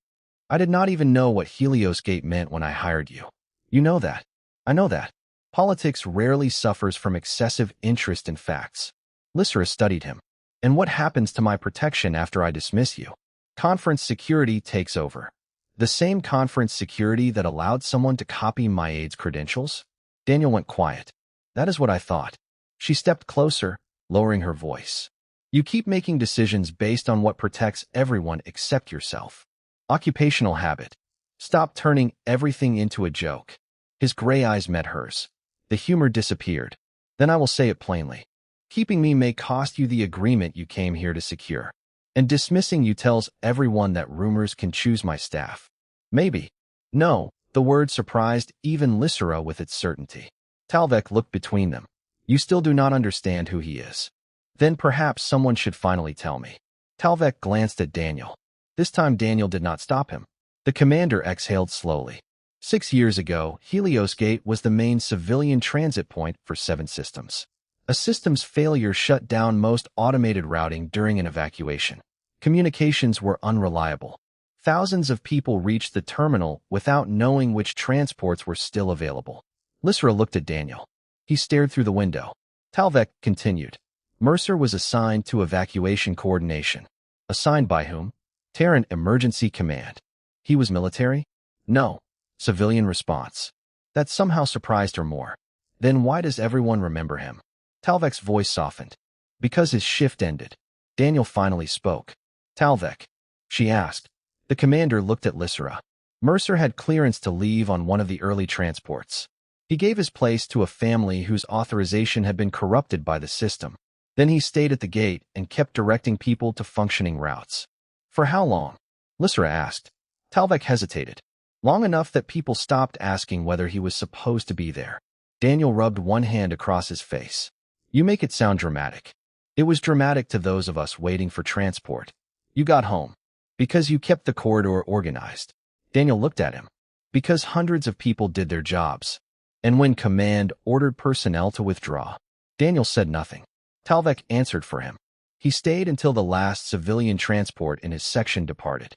I did not even know what Helios Gate meant when I hired you. You know that. I know that. Politics rarely suffers from excessive interest in facts. Lysera studied him. And what happens to my protection after I dismiss you? Conference security takes over. The same conference security that allowed someone to copy my aide's credentials? Daniel went quiet. That is what I thought. She stepped closer, lowering her voice. You keep making decisions based on what protects everyone except yourself. Occupational habit. Stop turning everything into a joke. His gray eyes met hers. The humor disappeared. Then I will say it plainly. Keeping me may cost you the agreement you came here to secure. And dismissing you tells everyone that rumors can choose my staff. Maybe. No, the word surprised even Lysera with its certainty. Talvek looked between them. You still do not understand who he is. Then perhaps someone should finally tell me. Talvek glanced at Daniel. This time Daniel did not stop him. The commander exhaled slowly. 6 years ago, Helios Gate was the main civilian transit point for 7 systems. A system's failure shut down most automated routing during an evacuation. Communications were unreliable. Thousands of people reached the terminal without knowing which transports were still available. Lysera looked at Daniel. He stared through the window. Talvek continued. Mercer was assigned to evacuation coordination. Assigned by whom? Terran Emergency Command. He was military? No. Civilian response. That somehow surprised her more. Then why does everyone remember him? Talvek's voice softened. Because his shift ended. Daniel finally spoke. Talvek. She asked. The commander looked at Lysera. Mercer had clearance to leave on one of the early transports. He gave his place to a family whose authorization had been corrupted by the system. Then he stayed at the gate and kept directing people to functioning routes. For how long? Lysera asked. Talvek hesitated. Long enough that people stopped asking whether he was supposed to be there. Daniel rubbed one hand across his face. You make it sound dramatic. It was dramatic to those of us waiting for transport. You got home. Because you kept the corridor organized. Daniel looked at him. Because hundreds of people did their jobs. And when command ordered personnel to withdraw. Daniel said nothing. Talvek answered for him. He stayed until the last civilian transport in his section departed.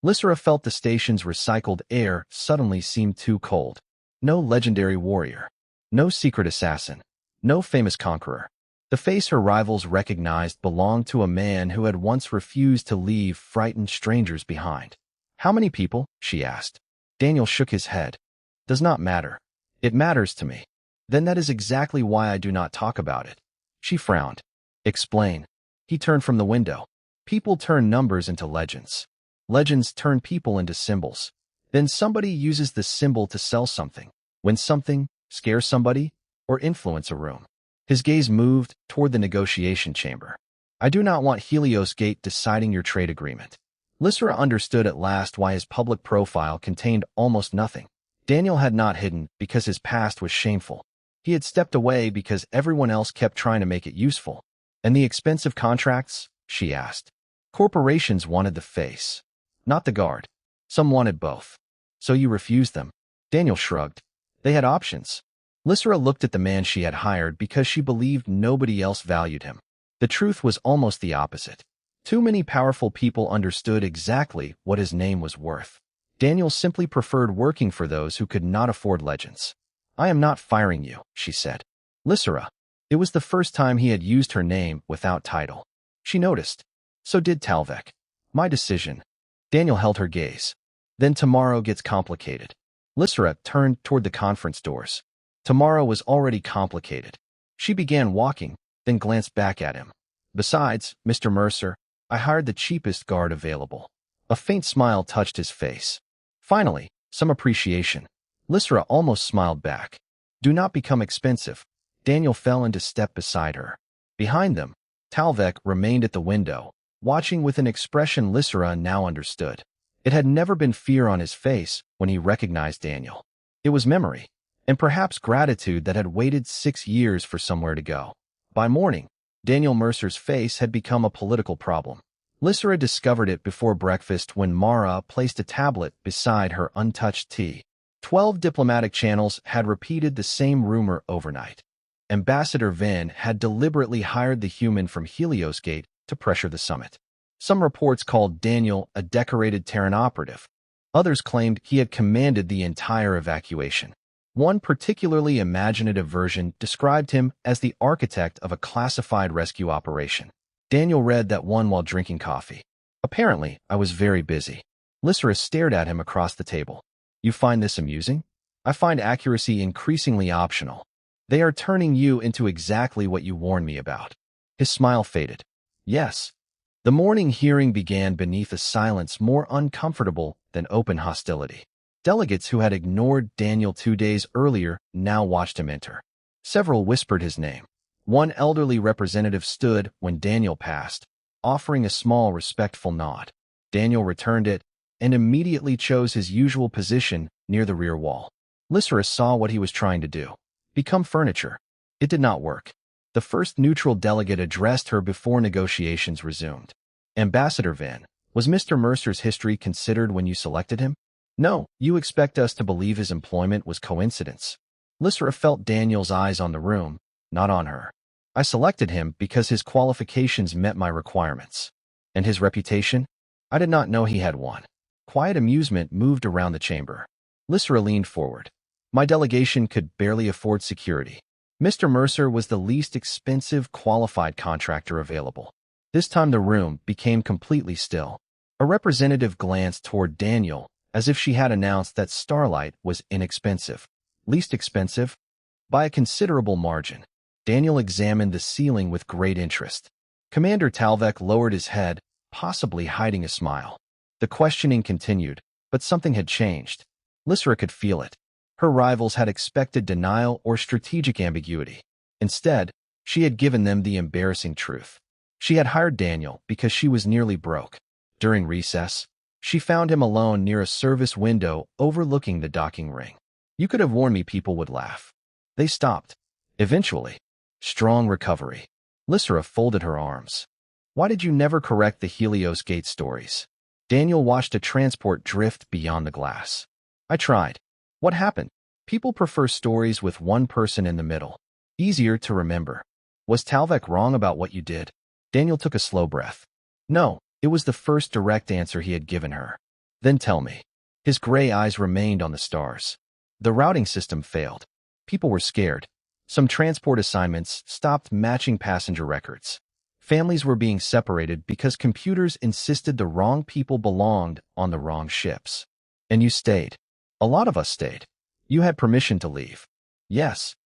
Lysra felt the station's recycled air suddenly seemed too cold. No legendary warrior. No secret assassin. No famous conqueror. The face her rivals recognized belonged to a man who had once refused to leave frightened strangers behind. "How many people?" she asked. Daniel shook his head. "Does not matter. It matters to me." "Then that is exactly why I do not talk about it." She frowned. "Explain." He turned from the window. "People turn numbers into legends. Legends turn people into symbols. Then somebody uses the symbol to sell something, win something, scare somebody, or influence a room." His gaze moved toward the negotiation chamber. "I do not want Helios Gate deciding your trade agreement." Lysra understood at last why his public profile contained almost nothing. Daniel had not hidden because his past was shameful. He had stepped away because everyone else kept trying to make it useful. "And the expensive contracts?" she asked. "Corporations wanted the face, not the guard. Some wanted both. So you refused them?" Daniel shrugged. "They had options." Lysra looked at the man she had hired because she believed nobody else valued him. The truth was almost the opposite. Too many powerful people understood exactly what his name was worth. Daniel simply preferred working for those who could not afford legends. "I am not firing you," she said. "Lysra." It was the first time he had used her name without title. She noticed. "So did Talvek." "My decision." Daniel held her gaze. "Then tomorrow gets complicated." Lysra turned toward the conference doors. Tomorrow was already complicated. She began walking, then glanced back at him. "Besides, Mr. Mercer, I hired the cheapest guard available." A faint smile touched his face. Finally, some appreciation. Lysra almost smiled back. "Do not become expensive." Daniel fell into step beside her. Behind them, Talvek remained at the window, watching with an expression Lysra now understood. It had never been fear on his face when he recognized Daniel. It was memory, and perhaps gratitude that had waited 6 years for somewhere to go. By morning, Daniel Mercer's face had become a political problem. Lysra discovered it before breakfast when Mara placed a tablet beside her untouched tea. 12 diplomatic channels had repeated the same rumor overnight. Ambassador Van had deliberately hired the human from Helios Gate to pressure the summit. Some reports called Daniel a decorated Terran operative. Others claimed he had commanded the entire evacuation. One particularly imaginative version described him as the architect of a classified rescue operation. Daniel read that one while drinking coffee. "Apparently, I was very busy." Lysra stared at him across the table. "You find this amusing?" "I find accuracy increasingly optional. They are turning you into exactly what you warned me about." His smile faded. "Yes." The morning hearing began beneath a silence more uncomfortable than open hostility. Delegates who had ignored Daniel 2 days earlier now watched him enter. Several whispered his name. One elderly representative stood when Daniel passed, offering a small, respectful nod. Daniel returned it and immediately chose his usual position near the rear wall. Lysra saw what he was trying to do. Become furniture. It did not work. The first neutral delegate addressed her before negotiations resumed. "Ambassador Van, was Mr. Mercer's history considered when you selected him?" "No, you expect us to believe his employment was coincidence." Lysra felt Daniel's eyes on the room, not on her. "I selected him because his qualifications met my requirements." "And his reputation?" "I did not know he had one." Quiet amusement moved around the chamber. Lysra leaned forward. "My delegation could barely afford security. Mr. Mercer was the least expensive qualified contractor available." This time the room became completely still. A representative glanced toward Daniel as if she had announced that Starlight was inexpensive. "Least expensive?" "By a considerable margin." Daniel examined the ceiling with great interest. Commander Talvek lowered his head, possibly hiding a smile. The questioning continued, but something had changed. Lysra could feel it. Her rivals had expected denial or strategic ambiguity. Instead, she had given them the embarrassing truth. She had hired Daniel because she was nearly broke. During recess, she found him alone near a service window overlooking the docking ring. "You could have warned me people would laugh." They stopped. Eventually. Strong recovery. Lysra folded her arms. "Why did you never correct the Helios Gate stories?" Daniel watched a transport drift beyond the glass. "I tried." "What happened?" "People prefer stories with one person in the middle. Easier to remember." Was Talvek wrong about what you did? Daniel took a slow breath. No, it was the first direct answer he had given her. Then tell me. His gray eyes remained on the stars. The routing system failed. People were scared. Some transport assignments stopped matching passenger records. Families were being separated because computers insisted the wrong people belonged on the wrong ships. And you stayed. A lot of us stayed. You had permission to leave. Yes.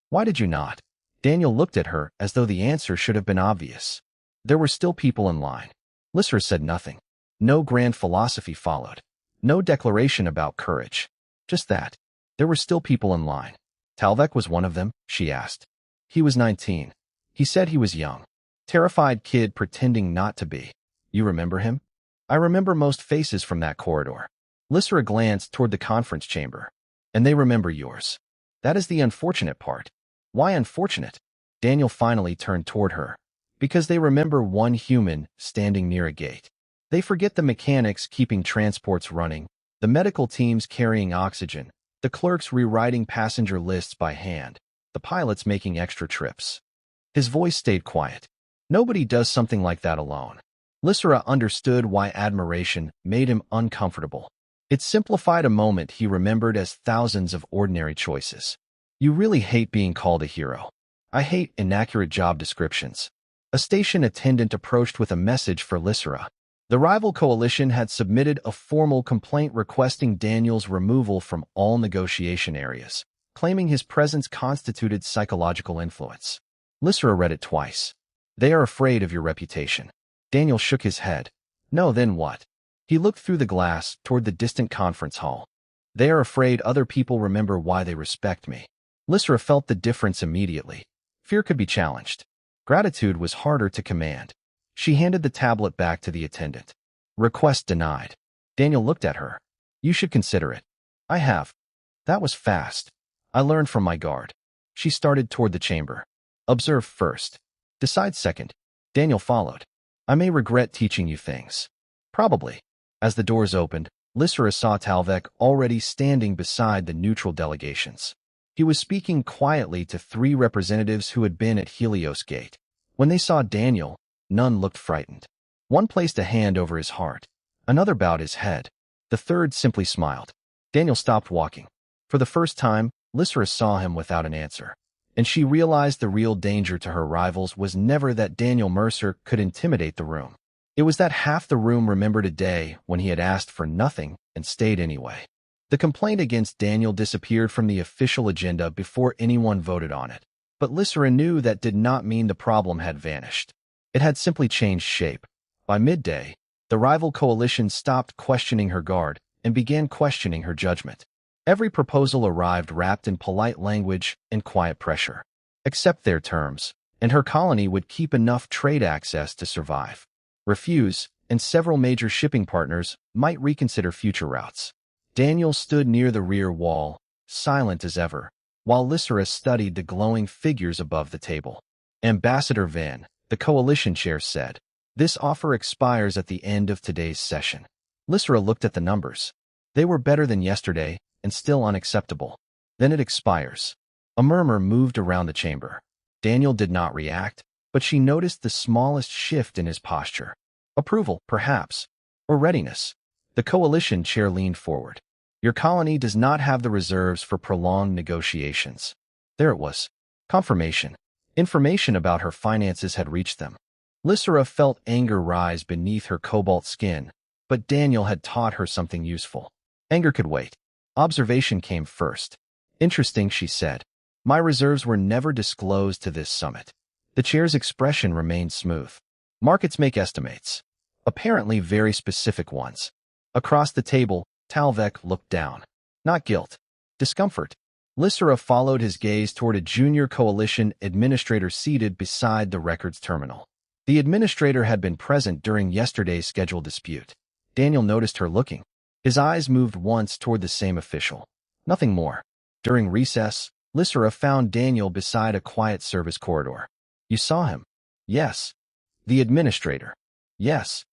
Why did you not? Daniel looked at her as though the answer should have been obvious. There were still people in line. Lysra said nothing. No grand philosophy followed. No declaration about courage. Just that. There were still people in line. Talvek was one of them, she asked. He was 19. He said he was young. Terrified kid pretending not to be. You remember him? I remember most faces from that corridor. Lysra glanced toward the conference chamber. And they remember yours. That is the unfortunate part. Why unfortunate? Daniel finally turned toward her. Because they remember one human standing near a gate. They forget the mechanics keeping transports running, the medical teams carrying oxygen, the clerks rewriting passenger lists by hand, the pilots making extra trips. His voice stayed quiet. Nobody does something like that alone. Lysra understood why admiration made him uncomfortable. It simplified a moment he remembered as thousands of ordinary choices. You really hate being called a hero. I hate inaccurate job descriptions. A station attendant approached with a message for Lysra. The rival coalition had submitted a formal complaint requesting Daniel's removal from all negotiation areas, claiming his presence constituted psychological influence. Lysra read it twice. They are afraid of your reputation. Daniel shook his head. No, then what? He looked through the glass toward the distant conference hall. They are afraid other people remember why they respect me. Lysra felt the difference immediately. Fear could be challenged. Gratitude was harder to command. She handed the tablet back to the attendant. Request denied. Daniel looked at her. You should consider it. I have. That was fast. I learned from my guard. She started toward the chamber. Observe first. Decide second. Daniel followed. I may regret teaching you things. Probably. As the doors opened, Lysra saw Talvek already standing beside the neutral delegations. He was speaking quietly to 3 representatives who had been at Helios Gate. When they saw Daniel, none looked frightened. One placed a hand over his heart. Another bowed his head. The third simply smiled. Daniel stopped walking. For the first time, Lysra saw him without an answer. And she realized the real danger to her rivals was never that Daniel Mercer could intimidate the room. It was that half the room remembered a day when he had asked for nothing and stayed anyway. The complaint against Daniel disappeared from the official agenda before anyone voted on it. But Lysra knew that did not mean the problem had vanished. It had simply changed shape. By midday, the rival coalition stopped questioning her guard and began questioning her judgment. Every proposal arrived wrapped in polite language and quiet pressure. Accept their terms, and her colony would keep enough trade access to survive. Refuse, and several major shipping partners might reconsider future routes. Daniel stood near the rear wall, silent as ever, while Lysra studied the glowing figures above the table. Ambassador Van, the coalition chair said, this offer expires at the end of today's session. Lysra looked at the numbers. They were better than yesterday, and still unacceptable. Then it expires. A murmur moved around the chamber. Daniel did not react, but she noticed the smallest shift in his posture. Approval, perhaps, or readiness. The coalition chair leaned forward. Your colony does not have the reserves for prolonged negotiations. There it was. Confirmation. Information about her finances had reached them. Lysra felt anger rise beneath her cobalt skin, but Daniel had taught her something useful. Anger could wait. Observation came first. Interesting, she said. My reserves were never disclosed to this summit. The chair's expression remained smooth. Markets make estimates. Apparently very specific ones. Across the table, Talvek looked down. Not guilt. Discomfort. Lysra followed his gaze toward a junior coalition administrator seated beside the records terminal. The administrator had been present during yesterday's scheduled dispute. Daniel noticed her looking. His eyes moved once toward the same official. Nothing more. During recess, Lysra found Daniel beside a quiet service corridor. You saw him? Yes. The administrator? Yes.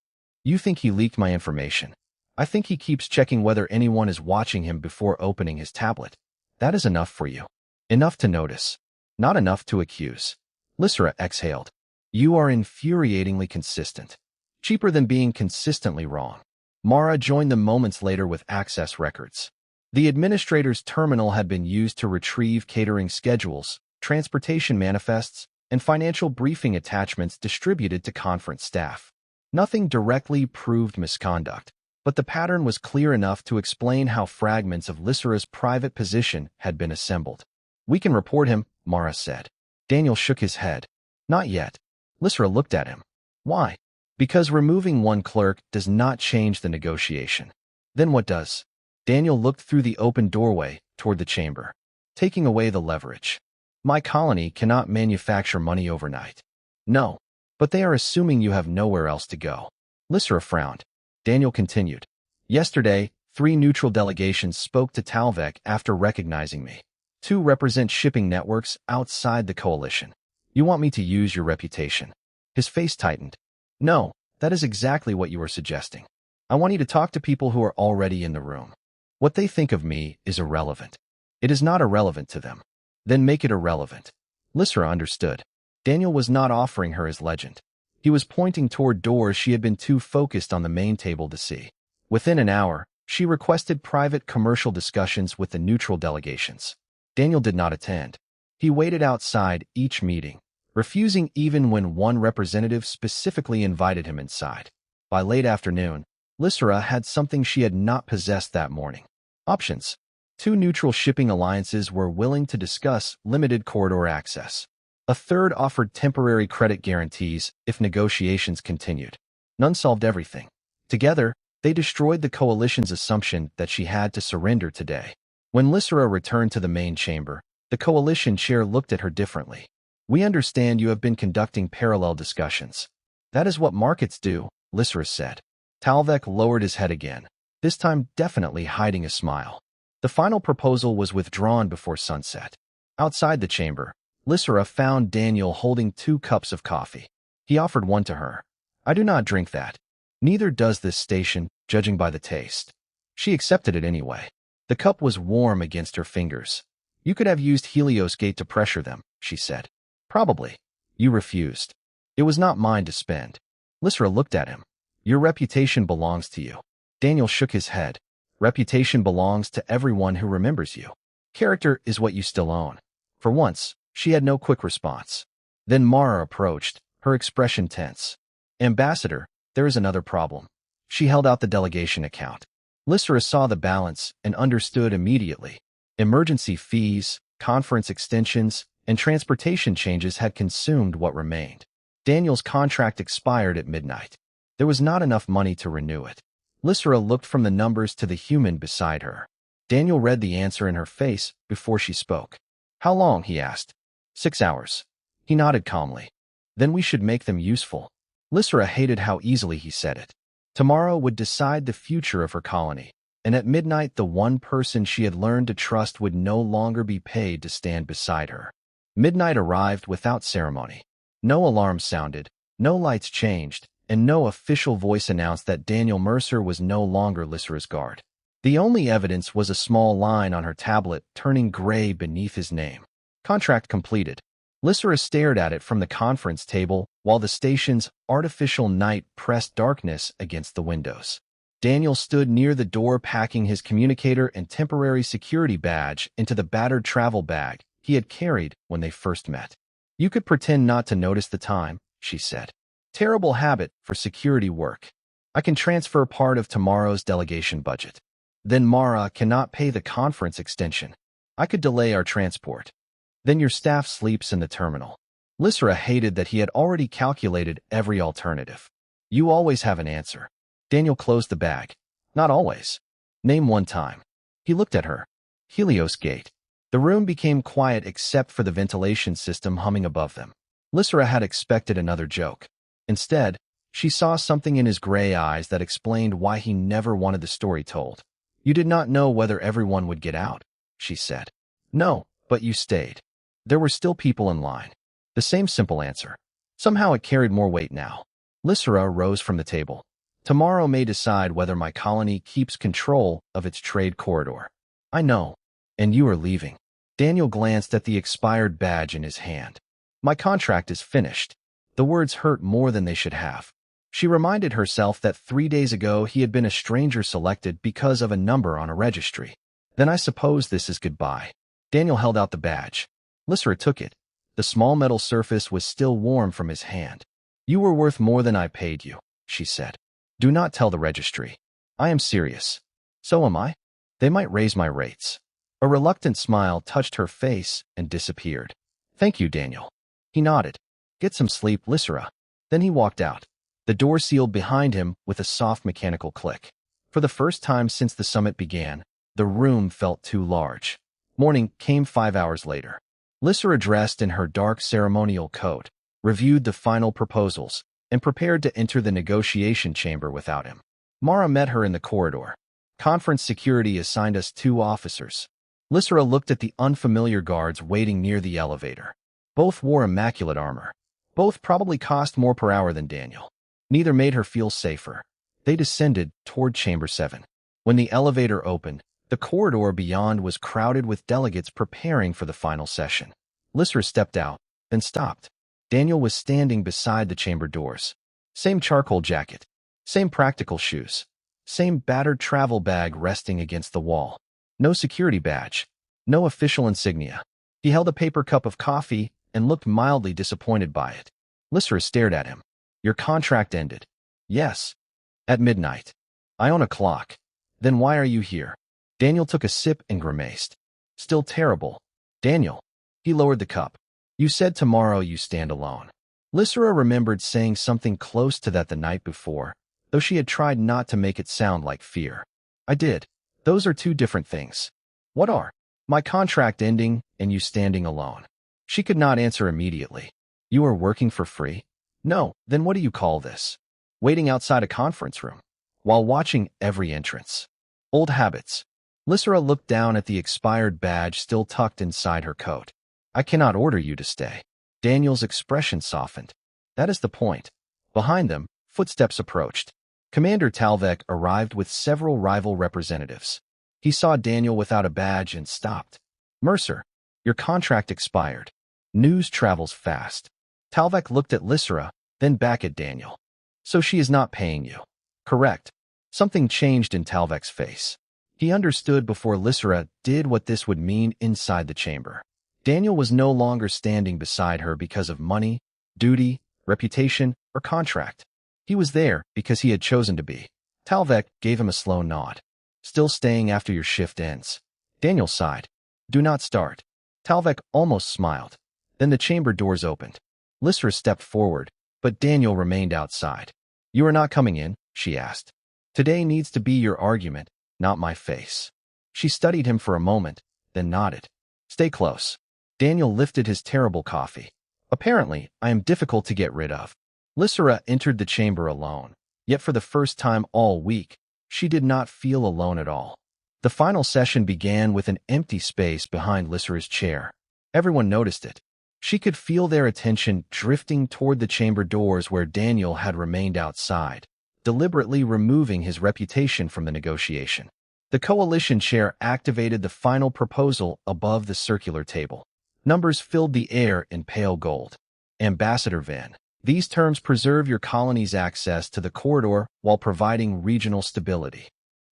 You think he leaked my information? I think he keeps checking whether anyone is watching him before opening his tablet. That is enough for you. Enough to notice. Not enough to accuse. Lysra exhaled. You are infuriatingly consistent. Cheaper than being consistently wrong. Mara joined them moments later with access records. The administrator's terminal had been used to retrieve catering schedules, transportation manifests, and financial briefing attachments distributed to conference staff. Nothing directly proved misconduct, but the pattern was clear enough to explain how fragments of Lysra's private position had been assembled. We can report him, Mara said. Daniel shook his head. Not yet. Lysra looked at him. Why? Because removing one clerk does not change the negotiation. Then what does? Daniel looked through the open doorway toward the chamber. Taking away the leverage. My colony cannot manufacture money overnight. No, but they are assuming you have nowhere else to go. Lysra frowned. Daniel continued. Yesterday, 3 neutral delegations spoke to Talvek after recognizing me. 2 represent shipping networks outside the coalition. You want me to use your reputation? His face tightened. No, that is exactly what you are suggesting. I want you to talk to people who are already in the room. What they think of me is irrelevant. It is not irrelevant to them. Then make it irrelevant. Lysra understood. Daniel was not offering her his legend. He was pointing toward doors she had been too focused on the main table to see. Within an hour, she requested private commercial discussions with the neutral delegations. Daniel did not attend. He waited outside each meeting, refusing even when one representative specifically invited him inside. By late afternoon, Lysra had something she had not possessed that morning. Options. 2 neutral shipping alliances were willing to discuss limited corridor access. A third offered temporary credit guarantees if negotiations continued. None solved everything. Together, they destroyed the coalition's assumption that she had to surrender today. When Lysra returned to the main chamber, the coalition chair looked at her differently. We understand you have been conducting parallel discussions. That is what markets do, Lysra said. Talvek lowered his head again, this time definitely hiding a smile. The final proposal was withdrawn before sunset. Outside the chamber, Lysra found Daniel holding 2 cups of coffee. He offered one to her. I do not drink that. Neither does this station, judging by the taste. She accepted it anyway. The cup was warm against her fingers. You could have used Helios Gate to pressure them, she said. Probably. You refused. It was not mine to spend. Lysra looked at him. Your reputation belongs to you. Daniel shook his head. Reputation belongs to everyone who remembers you. Character is what you still own. For once, she had no quick response. Then Mara approached, her expression tense. Ambassador, there is another problem. She held out the delegation account. Lysra saw the balance and understood immediately. Emergency fees, conference extensions, and transportation changes had consumed what remained. Daniel's contract expired at midnight. There was not enough money to renew it. Lysra looked from the numbers to the human beside her. Daniel read the answer in her face before she spoke. How long? He asked. 6 hours. He nodded calmly. Then we should make them useful. Lysra hated how easily he said it. Tomorrow would decide the future of her colony, and at midnight the one person she had learned to trust would no longer be paid to stand beside her. Midnight arrived without ceremony. No alarm sounded, no lights changed, and no official voice announced that Daniel Mercer was no longer Lysra's guard. The only evidence was a small line on her tablet turning gray beneath his name. Contract completed. Lysra stared at it from the conference table while the station's artificial night pressed darkness against the windows. Daniel stood near the door packing his communicator and temporary security badge into the battered travel bag he had carried when they first met. You could pretend not to notice the time, she said. Terrible habit for security work. I can transfer part of tomorrow's delegation budget. Then Mara cannot pay the conference extension. I could delay our transport. Then your staff sleeps in the terminal. Lysra hated that he had already calculated every alternative. You always have an answer. Daniel closed the bag. Not always. Name one time. He looked at her. Helios Gate. The room became quiet except for the ventilation system humming above them. Lysra had expected another joke. Instead, she saw something in his gray eyes that explained why he never wanted the story told. You did not know whether everyone would get out, she said. No, but you stayed. There were still people in line. The same simple answer. Somehow it carried more weight now. Lysra rose from the table. Tomorrow may decide whether my colony keeps control of its trade corridor. I know. And you are leaving. Daniel glanced at the expired badge in his hand. My contract is finished. The words hurt more than they should have. She reminded herself that 3 days ago he had been a stranger selected because of a number on a registry. Then I suppose this is goodbye. Daniel held out the badge. Lysra took it. The small metal surface was still warm from his hand. You were worth more than I paid you, she said. Do not tell the registry. I am serious. So am I. They might raise my rates. A reluctant smile touched her face and disappeared. Thank you, Daniel. He nodded. Get some sleep, Lysra. Then he walked out. The door sealed behind him with a soft mechanical click. For the first time since the summit began, the room felt too large. Morning came 5 hours later. Lysra, dressed in her dark ceremonial coat, reviewed the final proposals and prepared to enter the negotiation chamber without him. Mara met her in the corridor. Conference security assigned us 2 officers. Lysra looked at the unfamiliar guards waiting near the elevator. Both wore immaculate armor. Both probably cost more per hour than Daniel. Neither made her feel safer. They descended toward Chamber 7. When the elevator opened, the corridor beyond was crowded with delegates preparing for the final session. Lysra stepped out, then stopped. Daniel was standing beside the chamber doors. Same charcoal jacket. Same practical shoes. Same battered travel bag resting against the wall. No security badge. No official insignia. He held a paper cup of coffee and looked mildly disappointed by it. Lysra stared at him. Your contract ended. Yes. At midnight. I own a clock. Then why are you here? Daniel took a sip and grimaced. Still terrible. Daniel. He lowered the cup. You said tomorrow you stand alone. Lysra remembered saying something close to that the night before, though she had tried not to make it sound like fear. I did. Those are 2 different things. What are? My contract ending and you standing alone. She could not answer immediately. You are working for free? No, then what do you call this? Waiting outside a conference room, while watching every entrance. Old habits. Lysra looked down at the expired badge still tucked inside her coat. I cannot order you to stay. Daniel's expression softened. That is the point. Behind them, footsteps approached. Commander Talvek arrived with several rival representatives. He saw Daniel without a badge and stopped. Mercer, your contract expired. News travels fast. Talvek looked at Lysra, then back at Daniel. So she is not paying you. Correct. Something changed in Talvek's face. He understood before Lysra did what this would mean inside the chamber. Daniel was no longer standing beside her because of money, duty, reputation, or contract. He was there because he had chosen to be. Talvek gave him a slow nod. Still staying after your shift ends. Daniel sighed. Do not start. Talvek almost smiled. Then the chamber doors opened. Lysra stepped forward, but Daniel remained outside. You are not coming in, she asked. Today needs to be your argument, not my face. She studied him for a moment, then nodded. Stay close. Daniel lifted his terrible coffee. Apparently, I am difficult to get rid of. Lysra entered the chamber alone, yet for the first time all week, she did not feel alone at all. The final session began with an empty space behind Lysra's chair. Everyone noticed it. She could feel their attention drifting toward the chamber doors where Daniel had remained outside, deliberately removing his reputation from the negotiation. The coalition chair activated the final proposal above the circular table. Numbers filled the air in pale gold. Ambassador Van. These terms preserve your colony's access to the corridor while providing regional stability.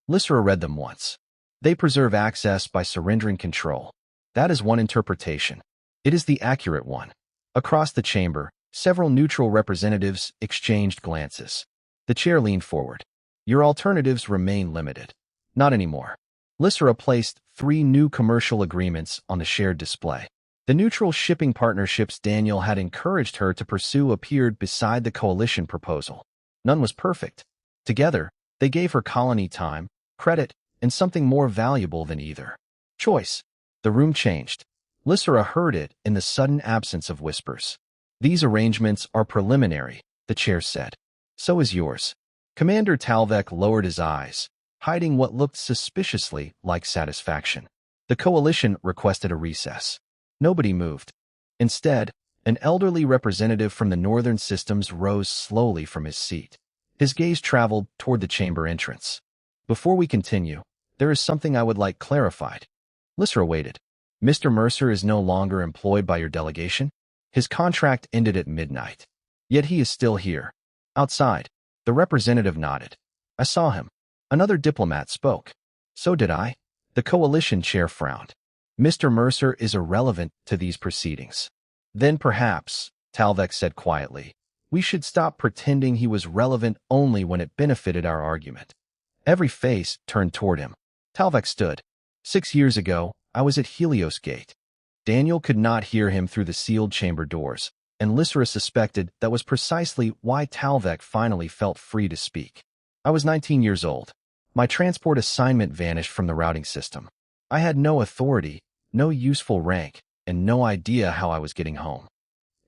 Lysra read them once. They preserve access by surrendering control. That is one interpretation. It is the accurate one. Across the chamber, several neutral representatives exchanged glances. The chair leaned forward. Your alternatives remain limited. Not anymore. Lysra placed 3 new commercial agreements on the shared display. The neutral shipping partnerships Daniel had encouraged her to pursue appeared beside the coalition proposal. None was perfect. Together, they gave her colony time, credit, and something more valuable than either. Choice. The room changed. Lysra heard it in the sudden absence of whispers. These arrangements are preliminary, the chair said. So is yours. Commander Talvek lowered his eyes, hiding what looked suspiciously like satisfaction. The coalition requested a recess. Nobody moved. Instead, an elderly representative from the northern systems rose slowly from his seat. His gaze traveled toward the chamber entrance. Before we continue, there is something I would like clarified. Lysra waited. Mr. Mercer is no longer employed by your delegation? His contract ended at midnight. Yet he is still here. Outside. The representative nodded. I saw him. Another diplomat spoke. So did I. The coalition chair frowned. Mr. Mercer is irrelevant to these proceedings. Then perhaps, Talvek said quietly, we should stop pretending he was relevant only when it benefited our argument. Every face turned toward him. Talvek stood. 6 years ago, I was at Helios Gate. Daniel could not hear him through the sealed chamber doors, and Lysra suspected that was precisely why Talvek finally felt free to speak. I was 19 years old. My transport assignment vanished from the routing system. I had no authority, no useful rank, and no idea how I was getting home.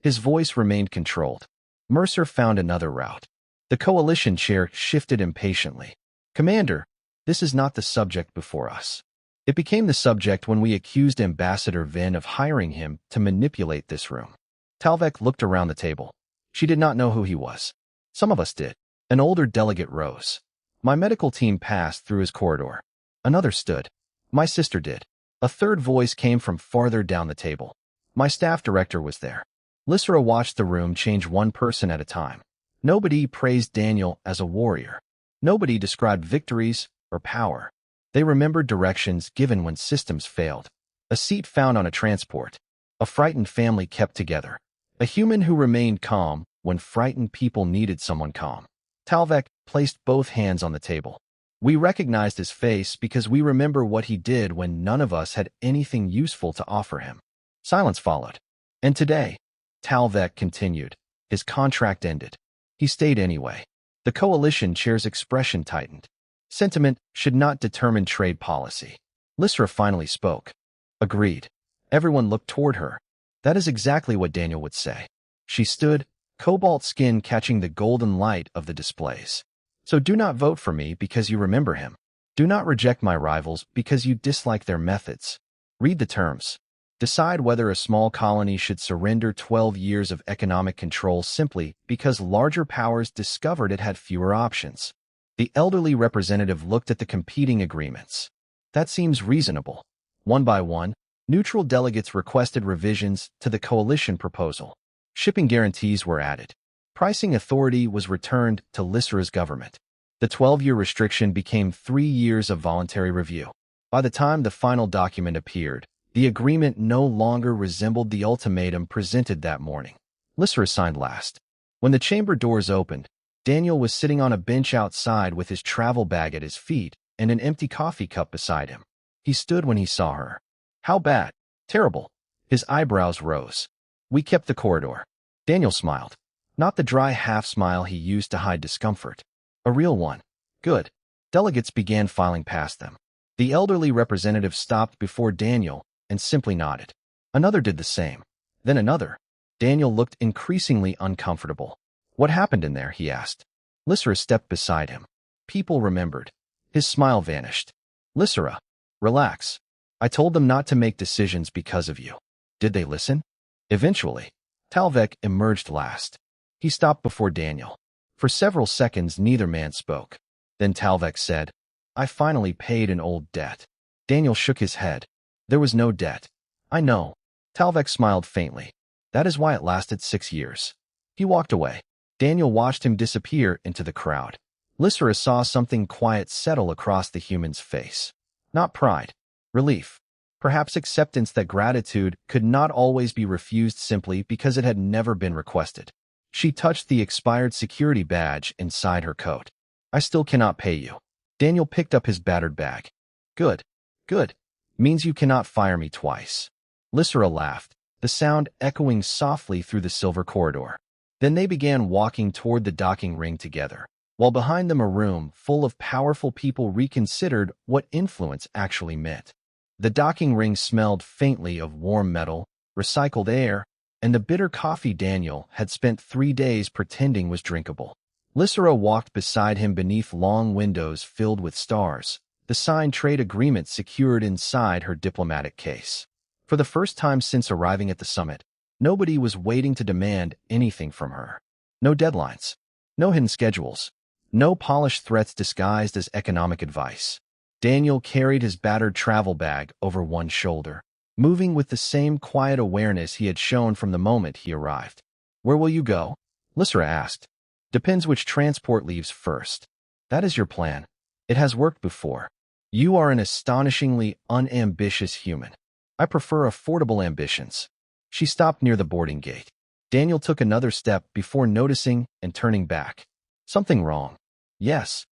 His voice remained controlled. Mercer found another route. The coalition chair shifted impatiently. Commander, this is not the subject before us. It became the subject when we accused Ambassador Venn of hiring him to manipulate this room. Talvek looked around the table. She did not know who he was. Some of us did. An older delegate rose. My medical team passed through his corridor. Another stood. My sister did. A third voice came from farther down the table. My staff director was there. Lysra watched the room change one person at a time. Nobody praised Daniel as a warrior. Nobody described victories or power. They remembered directions given when systems failed. A seat found on a transport. A frightened family kept together. A human who remained calm when frightened people needed someone calm. Talvek placed both hands on the table. We recognized his face because we remember what he did when none of us had anything useful to offer him. Silence followed. And today, Talvek continued. His contract ended. He stayed anyway. The coalition chair's expression tightened. Sentiment should not determine trade policy. Lysra finally spoke. Agreed. Everyone looked toward her. That is exactly what Daniel would say. She stood, cobalt skin catching the golden light of the displays. So do not vote for me because you remember him. Do not reject my rivals because you dislike their methods. Read the terms. Decide whether a small colony should surrender 12 years of economic control simply because larger powers discovered it had fewer options. The elderly representative looked at the competing agreements. That seems reasonable. One by one, neutral delegates requested revisions to the coalition proposal. Shipping guarantees were added. Pricing authority was returned to Lysra's government. The 12-year restriction became 3 years of voluntary review. By the time the final document appeared, the agreement no longer resembled the ultimatum presented that morning. Lysra signed last. When the chamber doors opened, Daniel was sitting on a bench outside with his travel bag at his feet and an empty coffee cup beside him. He stood when he saw her. How bad? Terrible. His eyebrows rose. We kept the corridor. Daniel smiled. Not the dry half-smile he used to hide discomfort. A real one. Good. Delegates began filing past them. The elderly representative stopped before Daniel and simply nodded. Another did the same. Then another. Daniel looked increasingly uncomfortable. What happened in there? He asked. Lysra stepped beside him. People remembered. His smile vanished. Lysra, relax. I told them not to make decisions because of you. Did they listen? Eventually. Talvek emerged last. He stopped before Daniel. For several seconds neither man spoke. Then Talvek said, I finally paid an old debt. Daniel shook his head. There was no debt. I know. Talvek smiled faintly. That is why it lasted 6 years. He walked away. Daniel watched him disappear into the crowd. Lysra saw something quiet settle across the human's face. Not pride. Relief. Perhaps acceptance that gratitude could not always be refused simply because it had never been requested. She touched the expired security badge inside her coat. I still cannot pay you. Daniel picked up his battered bag. Good. Good. Means you cannot fire me twice. Lysra laughed, the sound echoing softly through the silver corridor. Then they began walking toward the docking ring together, while behind them a room full of powerful people reconsidered what influence actually meant. The docking ring smelled faintly of warm metal, recycled air, and the bitter coffee Daniel had spent 3 days pretending was drinkable. Lysra walked beside him beneath long windows filled with stars, the signed trade agreement secured inside her diplomatic case. For the first time since arriving at the summit, nobody was waiting to demand anything from her. No deadlines. No hidden schedules. No polished threats disguised as economic advice. Daniel carried his battered travel bag over one shoulder. moving with the same quiet awareness he had shown from the moment he arrived. "Where will you go?" Lysra asked. "Depends which transport leaves first." "That is your plan. It has worked before. You are an astonishingly unambitious human." "I prefer affordable ambitions." She stopped near the boarding gate. Daniel took another step before noticing and turning back. "Something wrong?" "Yes."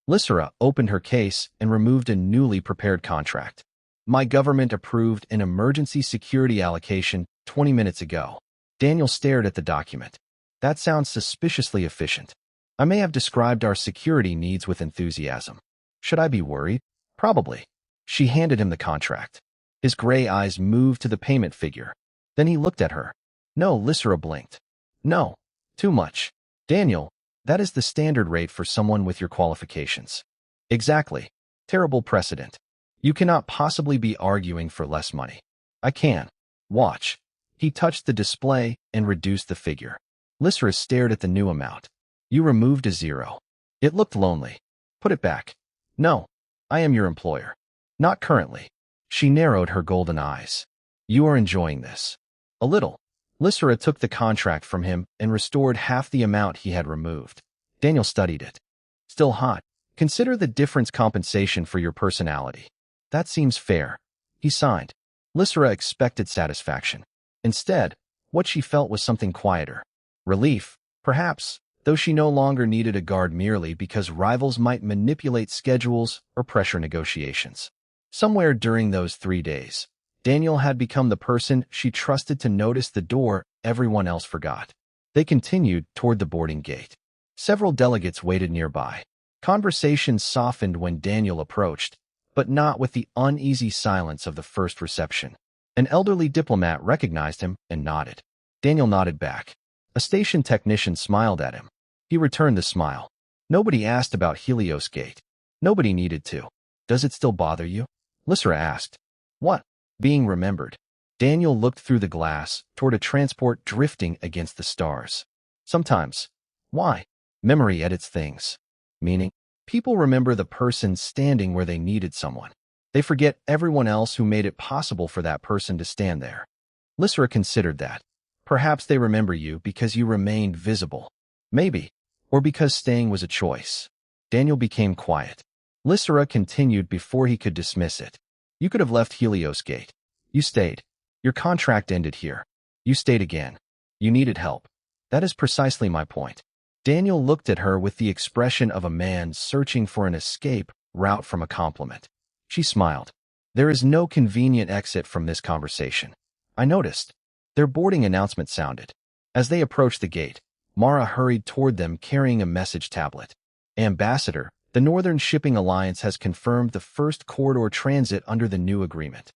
Lysra opened her case and removed a newly prepared contract. "My government approved an emergency security allocation 20 minutes ago." Daniel stared at the document. "That sounds suspiciously efficient. I may have described our security needs with enthusiasm. Should I be worried? Probably." She handed him the contract. His gray eyes moved to the payment figure. Then he looked at her. "No," Lysra blinked. "No. Too much." "Daniel, that is the standard rate for someone with your qualifications." "Exactly. Terrible precedent. You cannot possibly be arguing for less money." "I can. Watch." He touched the display and reduced the figure. Lysra stared at the new amount. "You removed a zero." It looked lonely. "Put it back." "No. I am your employer." "Not currently." She narrowed her golden eyes. "You are enjoying this." "A little." Lysra took the contract from him and restored half the amount he had removed. Daniel studied it. "Still hot. Consider the difference compensation for your personality." "That seems fair." He signed. Lysra expected satisfaction. Instead, what she felt was something quieter. Relief, perhaps, though she no longer needed a guard merely because rivals might manipulate schedules or pressure negotiations. Somewhere during those 3 days, Daniel had become the person she trusted to notice the door everyone else forgot. They continued toward the boarding gate. Several delegates waited nearby. Conversations softened when Daniel approached, but not with the uneasy silence of the first reception. An elderly diplomat recognized him and nodded. Daniel nodded back. A station technician smiled at him. He returned the smile. "Nobody asked about Helios Gate." "Nobody needed to." "Does it still bother you?" Lysra asked. "What?" "Being remembered." Daniel looked through the glass toward a transport drifting against the stars. "Sometimes." "Why?" "Memory edits things." "Meaning?" "People remember the person standing where they needed someone. They forget everyone else who made it possible for that person to stand there." Lysra considered that. "Perhaps they remember you because you remained visible." "Maybe. Or because staying was a choice." Daniel became quiet. Lysra continued before he could dismiss it. "You could have left Helios Gate. You stayed. Your contract ended here. You stayed again. You needed help." "That is precisely my point." Daniel looked at her with the expression of a man searching for an escape route from a compliment. She smiled. "There is no convenient exit from this conversation." "I noticed." Their boarding announcement sounded. As they approached the gate, Mara hurried toward them carrying a message tablet. "Ambassador, the Northern Shipping Alliance has confirmed the first corridor transit under the new agreement."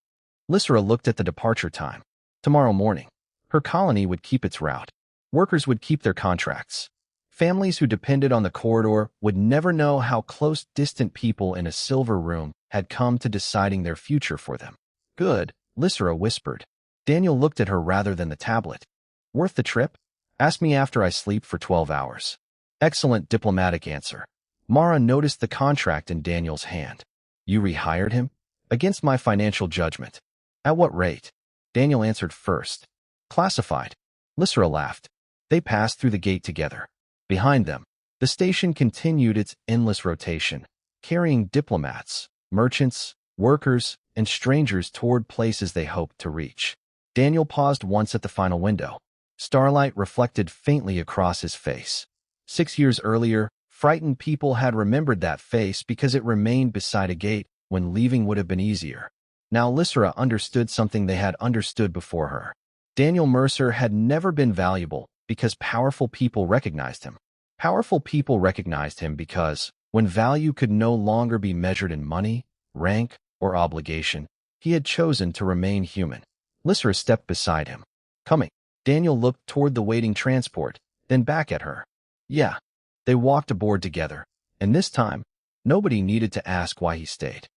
Lysra looked at the departure time. Tomorrow morning. Her colony would keep its route. Workers would keep their contracts. Families who depended on the corridor would never know how close distant people in a silver room had come to deciding their future for them. "Good," Lysra whispered. Daniel looked at her rather than the tablet. "Worth the trip? Ask me after I sleep for 12 hours. "Excellent diplomatic answer." Mara noticed the contract in Daniel's hand. "You rehired him?" "Against my financial judgment." "At what rate?" Daniel answered first. "Classified." Lysra laughed. They passed through the gate together. Behind them, the station continued its endless rotation, carrying diplomats, merchants, workers, and strangers toward places they hoped to reach. Daniel paused once at the final window. Starlight reflected faintly across his face. 6 years earlier, frightened people had remembered that face because it remained beside a gate when leaving would have been easier. Now Lysra understood something they had understood before her. Daniel Mercer had never been valuable because powerful people recognized him. Powerful people recognized him because, when value could no longer be measured in money, rank, or obligation, he had chosen to remain human. Lysra stepped beside him. "Coming." Daniel looked toward the waiting transport, then back at her. "Yeah." They walked aboard together, and this time, nobody needed to ask why he stayed.